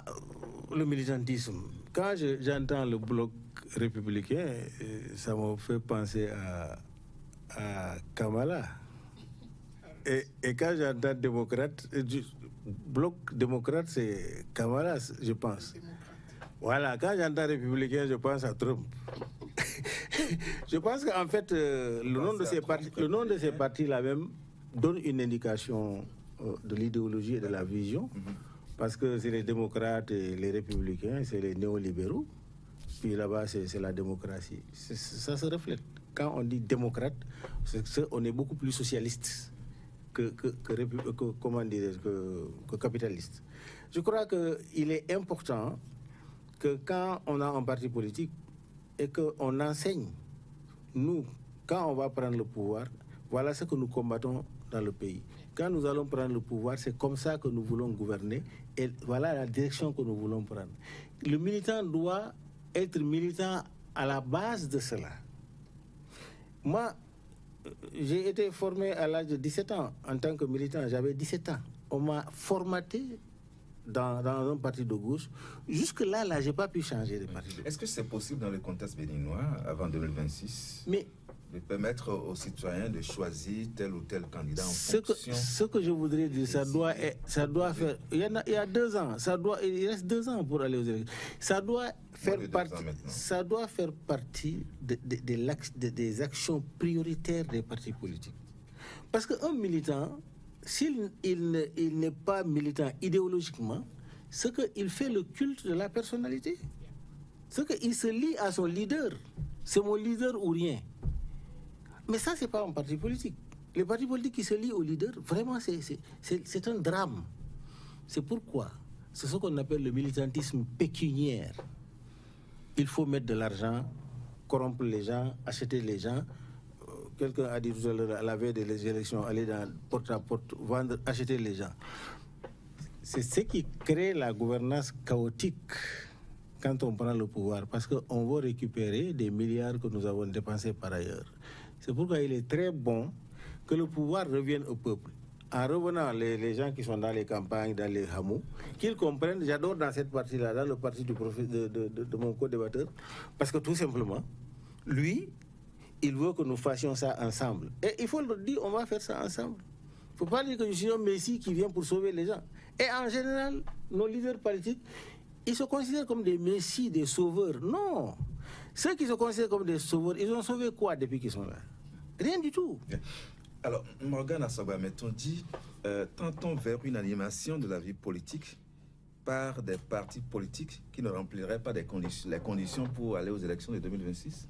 Speaker 4: le militantisme, quand j'entends le bloc républicain, ça me fait penser à Kamala. Et quand j'entends démocrate, bloc démocrate, c'est Kamala, je pense. Voilà, quand j'entends républicain, je pense à Trump. Je pense qu'en fait, le nom de ces partis-là même donne une indication de l'idéologie et de la vision, parce que c'est les démocrates et les républicains, c'est les néolibéraux, puis là-bas, c'est la démocratie. Ça se reflète. Quand on dit démocrate, on est beaucoup plus socialiste que capitaliste. Je crois qu'il est important que quand on a un parti politique et qu'on enseigne, nous, quand on va prendre le pouvoir, voilà ce que nous combattons dans le pays. Quand nous allons prendre le pouvoir, c'est comme ça que nous voulons gouverner et voilà la direction que nous voulons prendre. Le militant doit être militant à la base de cela. Moi, j'ai été formé à l'âge de 17 ans en tant que militant. J'avais 17 ans. On m'a formaté dans un parti de gauche. Jusque-là, je n'ai pas pu changer de parti de gauche.
Speaker 1: Est-ce que c'est possible dans le contexte béninois avant 2026?
Speaker 4: Mais
Speaker 1: de permettre aux citoyens de choisir tel ou tel candidat en fonction...
Speaker 4: Ce que je voudrais dire, ça doit faire... Il y a 2 ans, il reste 2 ans pour aller aux élections. Ça doit faire partie des actions prioritaires des partis politiques. Parce qu'un militant, s'il n'est pas militant idéologiquement, c'est qu'il fait le culte de la personnalité. C'est qu'il se lie à son leader. C'est mon leader ou rien. Mais ça, ce n'est pas un parti politique. Les partis politiques qui se lient au leader, vraiment, c'est un drame. C'est pourquoi c'est ce qu'on appelle le militantisme pécuniaire. Il faut mettre de l'argent, corrompre les gens, acheter les gens. Quelqu'un a dit tout à l'heure, à la veille des élections, aller dans porte à porte, vendre, acheter les gens. C'est ce qui crée la gouvernance chaotique quand on prend le pouvoir, parce qu'on veut récupérer des milliards que nous avons dépensés par ailleurs. C'est pourquoi il est très bon que le pouvoir revienne au peuple. En revenant, les gens qui sont dans les campagnes, dans les hameaux, qu'ils comprennent, j'adore dans cette partie-là, dans le parti de mon co-débatteur, parce que tout simplement, lui, il veut que nous fassions ça ensemble. Et il faut le dire, on va faire ça ensemble. Il ne faut pas dire que je suis un messie qui vient pour sauver les gens. Et en général, nos leaders politiques, ils se considèrent comme des messies, des sauveurs. Non. Ceux qui se considèrent comme des sauveurs, ils ont sauvé quoi depuis qu'ils sont là? Rien du tout.
Speaker 1: Alors, Morgane Assogba, mettons dit, tentons vers une animation de la vie politique par des partis politiques qui ne rempliraient pas les conditions pour aller aux élections de 2026?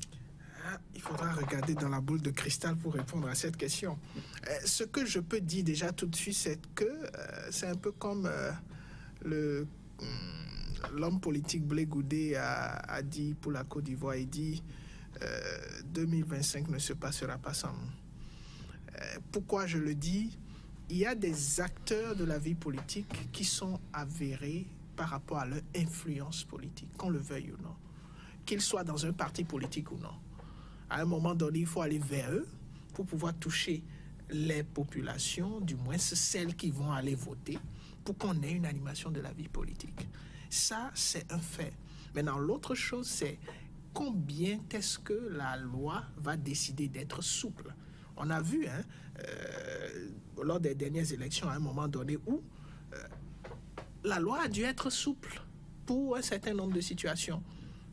Speaker 5: Il faudra regarder dans la boule de cristal pour répondre à cette question. Ce que je peux dire déjà tout de suite, c'est que c'est un peu comme l'homme politique Blé Goudé a dit pour la Côte d'Ivoire, il dit 2025 ne se passera pas sans nous. Pourquoi je le dis? Il y a des acteurs de la vie politique qui sont avérés par rapport à leur influence politique, qu'on le veuille ou non, qu'ils soient dans un parti politique ou non. À un moment donné, il faut aller vers eux pour pouvoir toucher les populations, du moins celles qui vont aller voter, pour qu'on ait une animation de la vie politique. Ça, c'est un fait. Maintenant, l'autre chose, c'est combien est-ce que la loi va décider d'être souple. On a vu, lors des dernières élections, à un moment donné, où la loi a dû être souple pour un certain nombre de situations.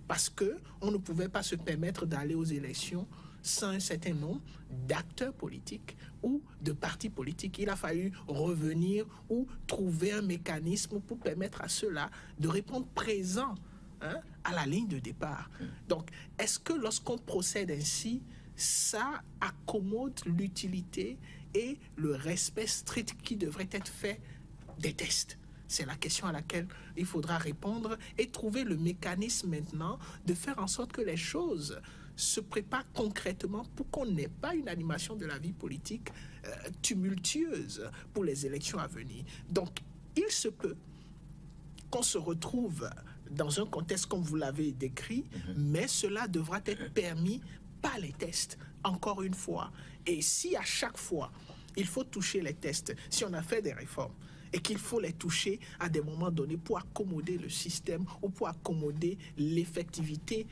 Speaker 5: Parce qu'on ne pouvait pas se permettre d'aller aux élections sans un certain nombre d'acteurs politiques ou de partis politiques. Il a fallu revenir ou trouver un mécanisme pour permettre à ceux-là de répondre présent à la ligne de départ. Donc, est-ce que lorsqu'on procède ainsi, ça accommode l'utilité et le respect strict qui devrait être fait des tests? C'est la question à laquelle il faudra répondre et trouver le mécanisme maintenant de faire en sorte que les choses se préparent concrètement pour qu'on n'ait pas une animation de la vie politique tumultueuse pour les élections à venir. Donc, il se peut qu'on se retrouve dans un contexte comme vous l'avez décrit, mais cela devra être permis par les tests, encore une fois. Et si à chaque fois, il faut toucher les tests, si on a fait des réformes, et qu'il faut les toucher à des moments donnés pour accommoder le système ou pour accommoder l'effectivité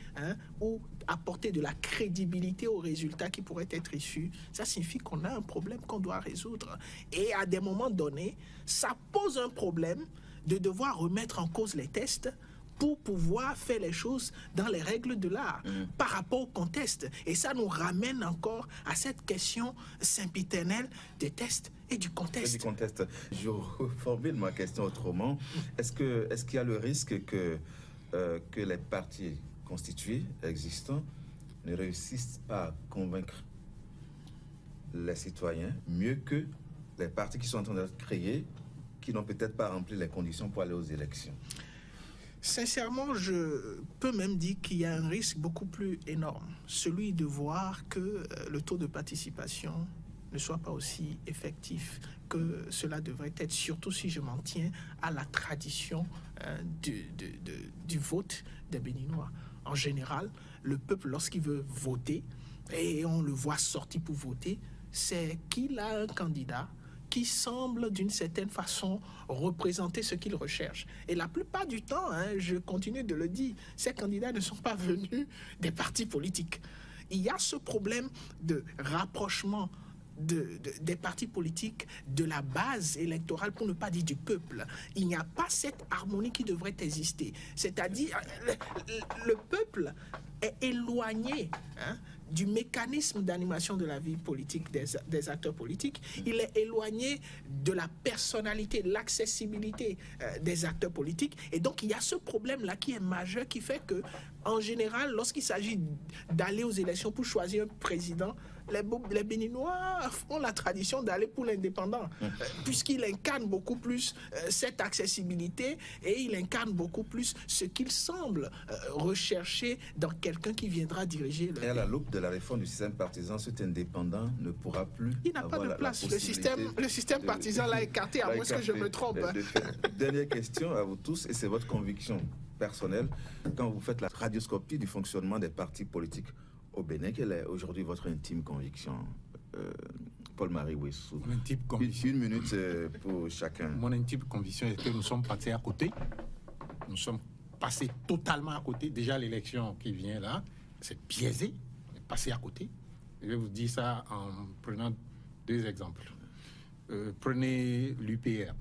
Speaker 5: ou apporter de la crédibilité aux résultats qui pourraient être issus, ça signifie qu'on a un problème qu'on doit résoudre. Et à des moments donnés, ça pose un problème de devoir remettre en cause les tests pour pouvoir faire les choses dans les règles de l'art par rapport au contexte. Et ça nous ramène encore à cette question sempiternelle des tests et du contexte.
Speaker 1: Je reformule ma question autrement. Est-ce qu'il y a le risque que les partis constitués, existants, ne réussissent pas à convaincre les citoyens mieux que les partis qui sont en train d'être créés, qui n'ont peut-être pas rempli les conditions pour aller aux élections?
Speaker 5: Sincèrement, je peux même dire qu'il y a un risque beaucoup plus énorme, celui de voir que le taux de participation ne soit pas aussi effectif que cela devrait être, surtout si je m'en tiens à la tradition du vote des Béninois. En général, le peuple, lorsqu'il veut voter, et on le voit sortir pour voter, c'est qu'il a un candidat qui semble d'une certaine façon représenter ce qu'il recherche. Et la plupart du temps, je continue de le dire, ces candidats ne sont pas venus des partis politiques. il y a ce problème de rapprochement des partis politiques de la base électorale, pour ne pas dire du peuple. Il n'y a pas cette harmonie qui devrait exister. C'est-à-dire, le peuple est éloigné du mécanisme d'animation de la vie politique des acteurs politiques. Il est éloigné de la personnalité, de l'accessibilité des acteurs politiques. Et donc, il y a ce problème-là qui est majeur, qui fait que, en général, lorsqu'il s'agit d'aller aux élections pour choisir un président, les Béninois ont la tradition d'aller pour l'indépendant, puisqu'il incarne beaucoup plus cette accessibilité et il incarne beaucoup plus ce qu'il semble rechercher dans quelqu'un qui viendra diriger le pays.
Speaker 1: Et à la loupe de la réforme du système partisan, cet indépendant ne pourra plus.
Speaker 5: Il n'a pas de place. Le système partisan l'a écarté, à moins que je me trompe.
Speaker 1: Dernière question à vous tous, et c'est votre conviction personnelle. Quand vous faites la radioscopie du fonctionnement des partis politiques au Bénin, quelle est aujourd'hui votre intime conviction, Paul-Marie Ouessou?
Speaker 2: Mon intime conviction.
Speaker 1: Une minute pour chacun.
Speaker 2: Mon intime conviction est que nous sommes passés à côté. Nous sommes passés totalement à côté. Déjà, l'élection qui vient là, c'est biaisé, mais passé à côté. Je vais vous dire ça en prenant deux exemples. Prenez l'UPR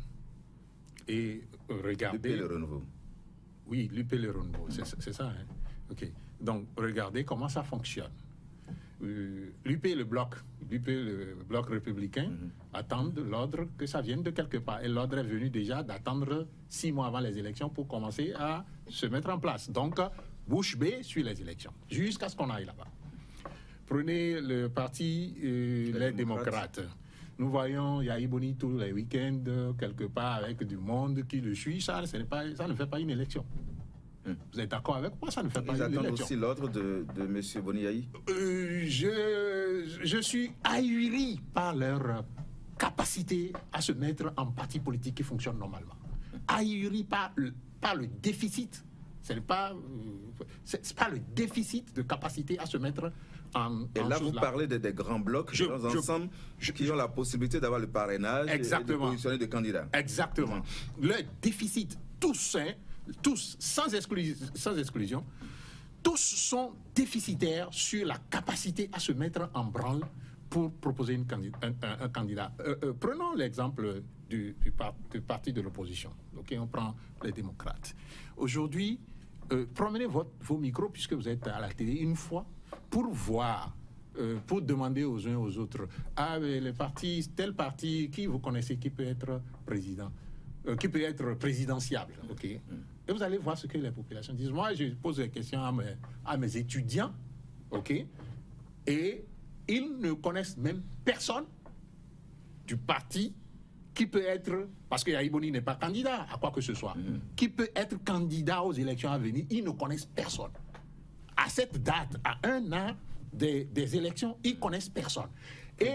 Speaker 2: et regardez...
Speaker 1: L'UP le renouveau.
Speaker 2: Oui, l'UP le renouveau, c'est ça. Hein? OK. Donc, regardez comment ça fonctionne. L'UP le bloc républicain, attendent l'ordre que ça vienne de quelque part. Et l'ordre est venu déjà d'attendre 6 mois avant les élections pour commencer à se mettre en place. Donc, bouche bée suit les élections, jusqu'à ce qu'on aille là-bas. Prenez le parti les démocrates. Nous voyons Yaïboni tous les week-ends, quelque part, avec du monde qui le suit. Ça ne fait pas une élection. Vous êtes d'accord avec moi? Ça ne fait pas une élection. Ils attendent
Speaker 1: aussi l'ordre de M. Boniaï?
Speaker 2: Je suis ahuri par leur capacité à se mettre en parti politique qui fonctionne normalement. Ahuri par le déficit. Ce n'est pas le déficit de capacité à se mettre
Speaker 1: et là, vous parlez des grands blocs, ensemble, qui ont la possibilité d'avoir le parrainage et de positionner des candidats.
Speaker 2: Exactement. Le déficit, tous, sans exclusion, tous sont déficitaires sur la capacité à se mettre en branle pour proposer un candidat. Prenons l'exemple du parti de l'opposition. Okay, on prend les démocrates. Aujourd'hui, promenez vos micros, puisque vous êtes à la télé, une fois, pour voir, pour demander aux uns aux autres, les partis, tel parti, qui vous connaissez, qui peut être président, qui peut être présidentiable, ok. Et vous allez voir ce que les populations disent. Moi, je pose des questions à mes étudiants, ok, et ils ne connaissent même personne du parti qui peut être, parce que Yaïboni n'est pas candidat à quoi que ce soit, qui peut être candidat aux élections à venir, ils ne connaissent personne. À cette date, à 1 an des élections, ils ne connaissent personne. Et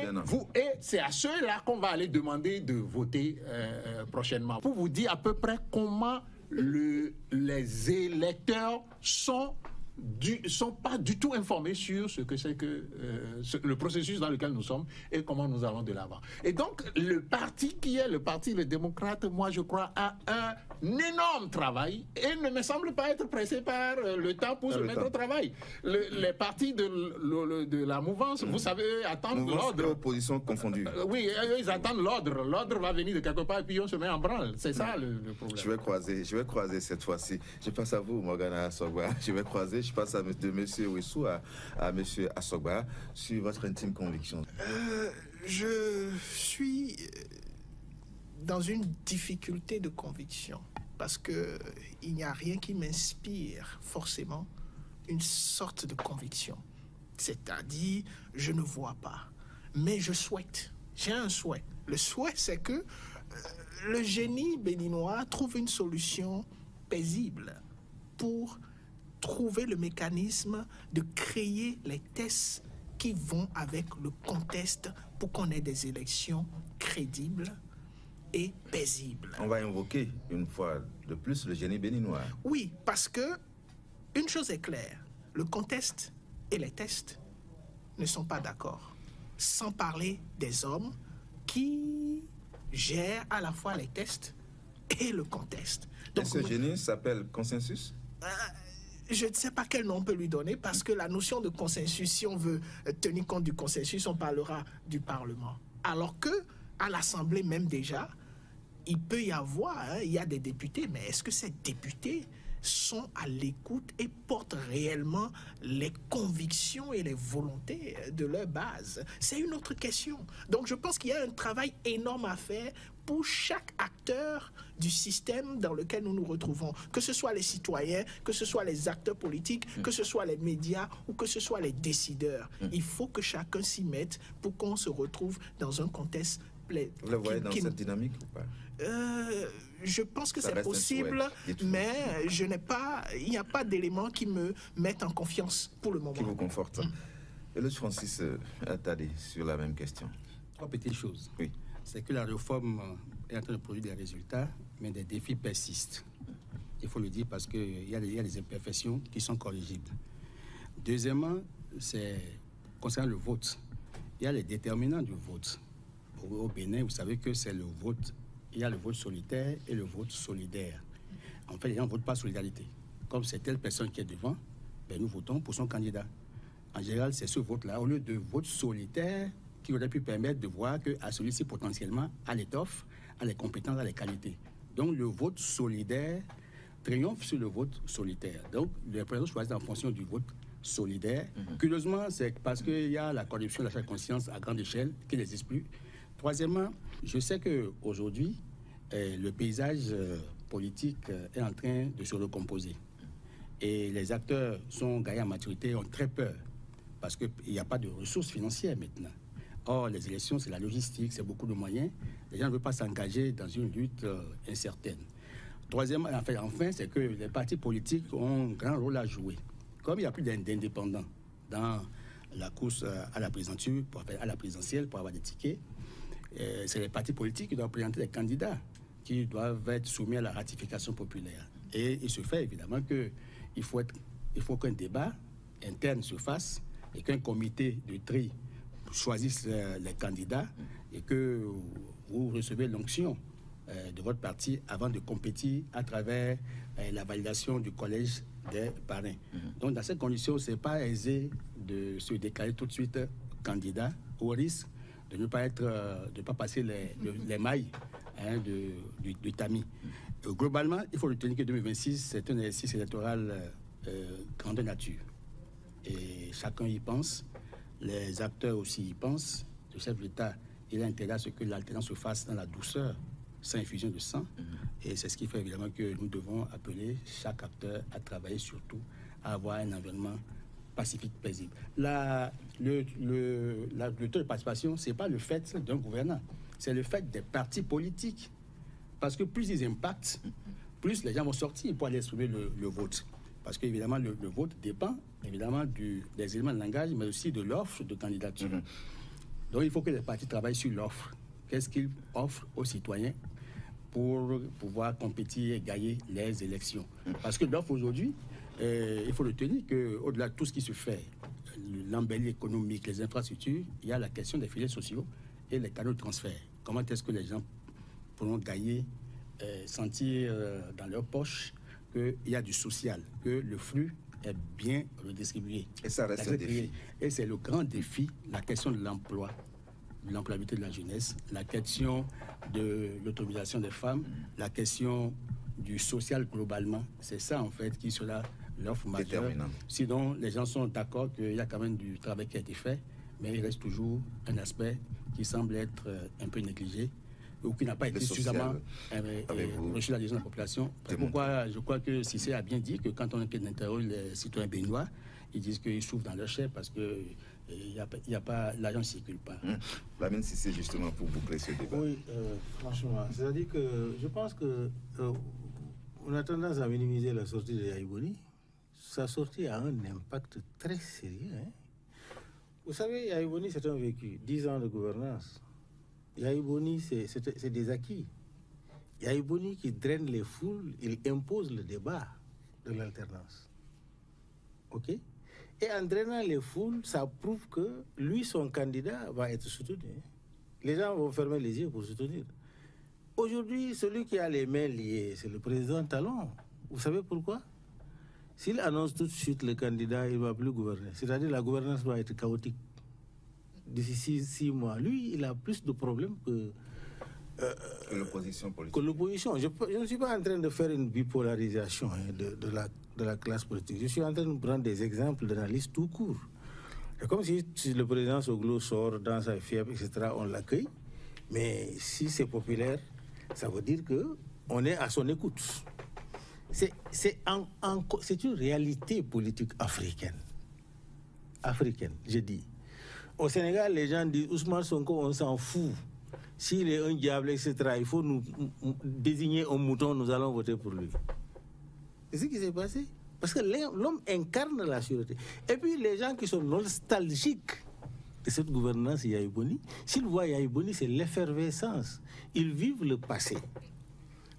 Speaker 2: c'est à ceux-là qu'on va aller demander de voter prochainement. Pour vous dire à peu près comment les électeurs sont pas du tout informés sur ce que c'est que le processus dans lequel nous sommes et comment nous allons de l'avant. Et donc, le parti qui est le parti les démocrates, moi je crois, a un énorme travail et ne me semble pas être pressé par le temps pour se mettre au travail. Les partis de la mouvance, vous savez, attendent l'ordre.
Speaker 1: Opposition confondue.
Speaker 2: Oui, ils attendent l'ordre. L'ordre va venir de quelque part et puis on se met en branle. C'est ça le problème.
Speaker 1: Je vais croiser cette fois-ci. Je passe à vous, Morgana Assogba. Je vais croiser. Je passe de M. Ouessou à M. Assogba sur votre intime conviction.
Speaker 5: Je suis dans une difficulté de conviction parce qu'il n'y a rien qui m'inspire forcément une sorte de conviction. C'est-à-dire, je ne vois pas, mais je souhaite. J'ai un souhait. Le souhait, c'est que le génie béninois trouve une solution paisible pour trouver le mécanisme de créer les tests qui vont avec le contexte pour qu'on ait des élections crédibles et paisibles.
Speaker 1: On va invoquer une fois de plus le génie béninois.
Speaker 5: Oui, parce que une chose est claire, le contexte et les tests ne sont pas d'accord. Sans parler des hommes qui gèrent à la fois les tests et le contexte.
Speaker 1: Donc, et ce génie s'appelle consensus?
Speaker 5: je ne sais pas quel nom on peut lui donner, parce que la notion de consensus, si on veut tenir compte du consensus, on parlera du Parlement. Alors que à l'Assemblée même déjà, il peut y avoir, il y a des députés, mais est-ce que ces députés sont à l'écoute et portent réellement les convictions et les volontés de leur base? C'est une autre question. Donc je pense qu'il y a un travail énorme à faire pour chaque acteur du système dans lequel nous nous retrouvons, que ce soit les citoyens, que ce soit les acteurs politiques, que ce soit les médias ou que ce soit les décideurs. Il faut que chacun s'y mette pour qu'on se retrouve dans un contexte plein.
Speaker 1: Vous la voyez dans cette dynamique ou pas?
Speaker 5: Je pense que c'est possible, mais il n'y a pas d'éléments qui me mettent en confiance pour le moment.
Speaker 1: Qui vous conforte. Et le Francis Attali, sur la même question.
Speaker 3: 3 petites choses.
Speaker 1: Oui.
Speaker 3: C'est que la réforme est en train de produire des résultats, mais des défis persistent. Il faut le dire parce qu'il y a des imperfections qui sont corrigibles. Deuxièmement, c'est concernant le vote. Il y a les déterminants du vote. Au Bénin, vous savez que c'est le vote. Il y a le vote solitaire et le vote solidaire. En fait, les gens ne votent pas solidarité. Comme c'est telle personne qui est devant, ben nous votons pour son candidat. En général, c'est ce vote-là, au lieu de vote solitaire, qui aurait pu permettre de voir qu'à celui-ci, potentiellement, a l'étoffe, a les compétences, a les qualités. Donc, le vote solidaire triomphe sur le vote solitaire. Donc, les présidents choisissent en fonction du vote solidaire. Curieusement, c'est parce qu'il y a la corruption de l'achat de conscience à grande échelle qui n'existe plus. Troisièmement, je sais qu'aujourd'hui, le paysage politique est en train de se recomposer. Et les acteurs sont gagnés en maturité, ont très peur, parce qu'il n'y a pas de ressources financières maintenant. Or, les élections, c'est la logistique, c'est beaucoup de moyens. Les gens ne veulent pas s'engager dans une lutte incertaine. Troisièmement, enfin, c'est que les partis politiques ont un grand rôle à jouer. Comme il n'y a plus d'indépendants dans la course à la présidentielle, à la présidentielle, pour avoir des tickets, c'est les partis politiques qui doivent présenter des candidats qui doivent être soumis à la ratification populaire. Et il se fait évidemment qu'il faut qu'un débat interne se fasse et qu'un comité de tri choisisse les candidats et que vous recevez l'onction de votre parti avant de compétir à travers la validation du collège des parrains. Donc dans ces conditions, ce n'est pas aisé de se déclarer tout de suite candidat au risque de ne pas passer les mailles du tamis. Globalement, il faut retenir que 2026, c'est un exercice électoral grande nature. Et chacun y pense, les acteurs aussi y pensent. Le chef de l'État, il a intérêt à ce que l'alternance se fasse dans la douceur, sans infusion de sang. Et c'est ce qui fait évidemment que nous devons appeler chaque acteur à travailler surtout à avoir un environnement pacifique, paisible. Le taux de participation, ce n'est pas le fait d'un gouvernant, c'est le fait des partis politiques. Parce que plus ils impactent, plus les gens vont sortir pour aller exprimer le vote. Parce qu'évidemment, le vote dépend évidemment des éléments de langage, mais aussi de l'offre de candidature. Donc il faut que les partis travaillent sur l'offre. Qu'est-ce qu'ils offrent aux citoyens pour pouvoir compétir et gagner les élections? Parce que l'offre aujourd'hui, il faut le tenir qu'au-delà de tout ce qui se fait, l'embellie économique, les infrastructures, il y a la question des filets sociaux et les canaux de transfert. Comment est-ce que les gens pourront gagner, sentir dans leur poche qu'il y a du social, que le flux est bien redistribué.
Speaker 1: Et ça reste un défi.
Speaker 3: Et c'est le grand défi, la question de l'emploi, de l'employabilité de la jeunesse, la question de l'autonomisation des femmes, la question du social globalement. C'est ça, en fait, qui sera l'offre majeure. Sinon, les gens sont d'accord qu'il y a quand même du travail qui a été fait, mais il reste toujours un aspect qui semble être un peu négligé ou qui n'a pas été suffisamment reçu la de la population. C'est pourquoi je crois que Cissé a bien dit que quand on interroge les citoyens béninois, ils disent qu'ils souffrent dans leur chair parce que l'argent ne circule pas.
Speaker 1: Lamine Cissé, justement, pour boucler ce débat.
Speaker 4: Oui, franchement, c'est-à-dire que je pense que on a tendance à minimiser la sortie de Yahya Boni. Sa sortie a un impact très sérieux. Vous savez, Yahya Boni, c'est un vécu. 10 ans de gouvernance. Yahya Boni, c'est des acquis. Yahya Boni qui draine les foules, il impose le débat de l'alternance. OK? Et en drainant les foules, ça prouve que lui, son candidat, va être soutenu. Les gens vont fermer les yeux pour soutenir. Aujourd'hui, celui qui a les mains liées, c'est le président Talon. Vous savez pourquoi? S'il annonce tout de suite le candidat, il ne va plus gouverner. C'est-à-dire la gouvernance va être chaotique. D'ici 6 mois. Lui, il a plus de problèmes que
Speaker 1: l'opposition politique.
Speaker 4: Que l'opposition. Je ne suis pas en train de faire une bipolarisation de la classe politique. Je suis en train de prendre des exemples d'analyse tout court. C'est comme si le président Soglo sort dans sa fièvre, etc., on l'accueille. Mais si c'est populaire, ça veut dire qu'on est à son écoute. C'est une réalité politique africaine. Africaine, je dis. Au Sénégal, les gens disent Ousmane Sonko, on s'en fout. S'il est un diable, etc., il faut nous désigner un mouton, nous allons voter pour lui. C'est ce qui s'est passé. Parce que l'homme incarne la sûreté. Et puis les gens qui sont nostalgiques de cette gouvernance Yaya Boni, s'ils voient Yaya Boni, c'est l'effervescence. Ils vivent le passé.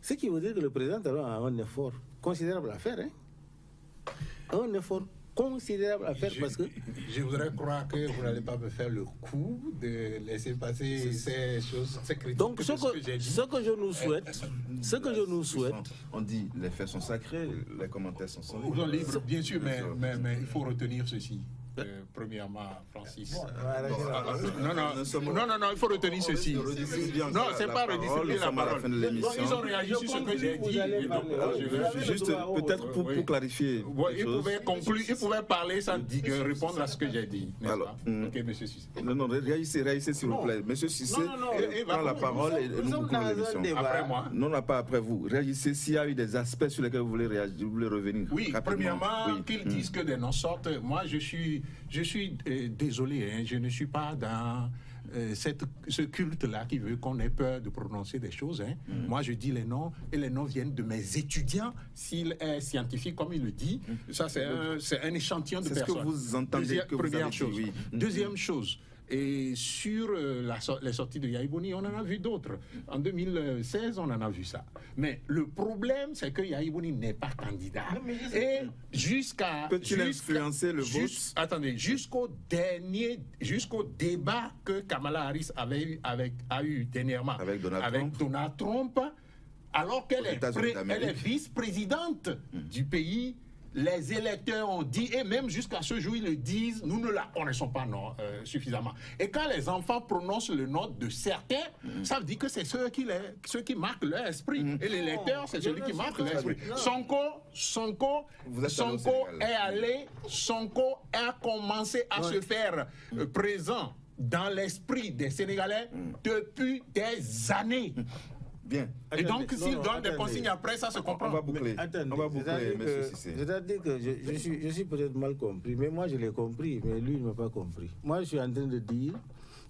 Speaker 4: Ce qui veut dire que le président Talon a un effort considérable à faire. Un effort considérable à faire parce que...
Speaker 2: Je voudrais croire que vous n'allez pas me faire le coup de laisser passer ces choses, ces critiques.
Speaker 4: Donc ce que je nous souhaite,
Speaker 1: on dit les faits sont sacrés, les commentaires sont libres.
Speaker 2: Ils sont libres, bien sûr, mais il faut retenir ceci. Premièrement, Francis. Non, il faut retenir ceci. Non, c'est pas redistribuer la parole. Ils ont réagi sur ce que j'ai dit.
Speaker 1: Juste peut-être pour clarifier.
Speaker 2: Il pouvait parler sans répondre à ce que j'ai dit.
Speaker 1: Alors,
Speaker 2: ok, monsieur Cissé.
Speaker 1: Non, réagissez s'il vous plaît. Monsieur Cissé prend la parole et nous concluons l'émission.
Speaker 2: Après moi.
Speaker 1: Non, pas après vous. Réagissez s'il y a eu des aspects sur lesquels vous voulez réagir, vous voulez revenir.
Speaker 2: Oui, premièrement, qu'ils disent que des noms sortent. Moi, je suis désolé, je ne suis pas dans ce culte-là qui veut qu'on ait peur de prononcer des choses. Moi, je dis les noms, et les noms viennent de mes étudiants. S'il est scientifique, comme il le dit, ça, c'est un échantillon de personnes.
Speaker 1: C'est ce que vous entendez que vous avez
Speaker 2: chose.
Speaker 1: Dit, oui.
Speaker 2: Deuxième chose, et sur les sorties de Yaya Boni, on en a vu d'autres. En 2016, on en a vu ça. Mais le problème, c'est que Yaya Boni n'est pas candidat. Et
Speaker 1: peut-il influencer le vote?
Speaker 2: Attendez, jusqu'au débat que Kamala Harris a eu dernièrement avec Donald Trump, alors qu'elle est vice-présidente du pays. Les électeurs ont dit, et même jusqu'à ce jour, ils le disent, nous ne la connaissons pas suffisamment. Et quand les enfants prononcent le nom de certains, ça veut dire que c'est ceux qui marquent leur esprit. Et l'électeur, c'est celui qui marque leur esprit. Sonko a commencé à se faire présent dans l'esprit des Sénégalais depuis des années.
Speaker 1: Bien.
Speaker 2: Et donc, s'il donne des consignes après, ça se comprend.
Speaker 1: On va boucler. M. Cissé.
Speaker 4: C'est-à-dire que je suis peut-être mal compris, mais moi je l'ai compris, mais lui il ne m'a pas compris. Moi je suis en train de dire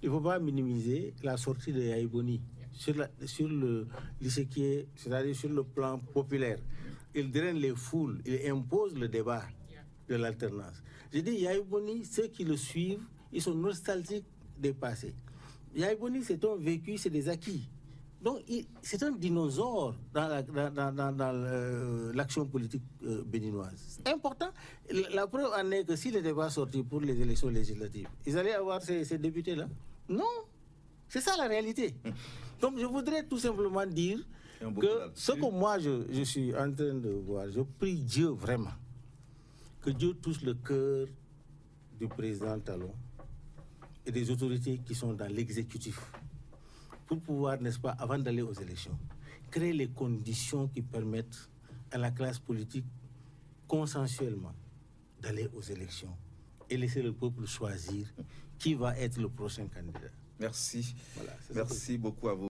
Speaker 4: il ne faut pas minimiser la sortie de Yaya Boni sur c'est-à-dire sur le plan populaire. Il draine les foules, il impose le débat de l'alternance. Je dis Yaya Boni, ceux qui le suivent, ils sont nostalgiques des passés. Yaya Boni, c'est un vécu, c'est des acquis. Donc, c'est un dinosaure dans l'action politique béninoise. Important. La preuve en est que s'il n'était pas sorti pour les élections législatives, ils allaient avoir ces députés-là. Non. C'est ça la réalité. Donc, je voudrais tout simplement dire que ce que moi, je suis en train de voir, je prie Dieu vraiment, que Dieu touche le cœur du président Talon et des autorités qui sont dans l'exécutif, pour pouvoir, n'est-ce pas, avant d'aller aux élections, créer les conditions qui permettent à la classe politique, consensuellement, d'aller aux élections et laisser le peuple choisir qui va être le prochain candidat.
Speaker 1: Merci.
Speaker 4: Voilà,
Speaker 1: merci beaucoup à vous.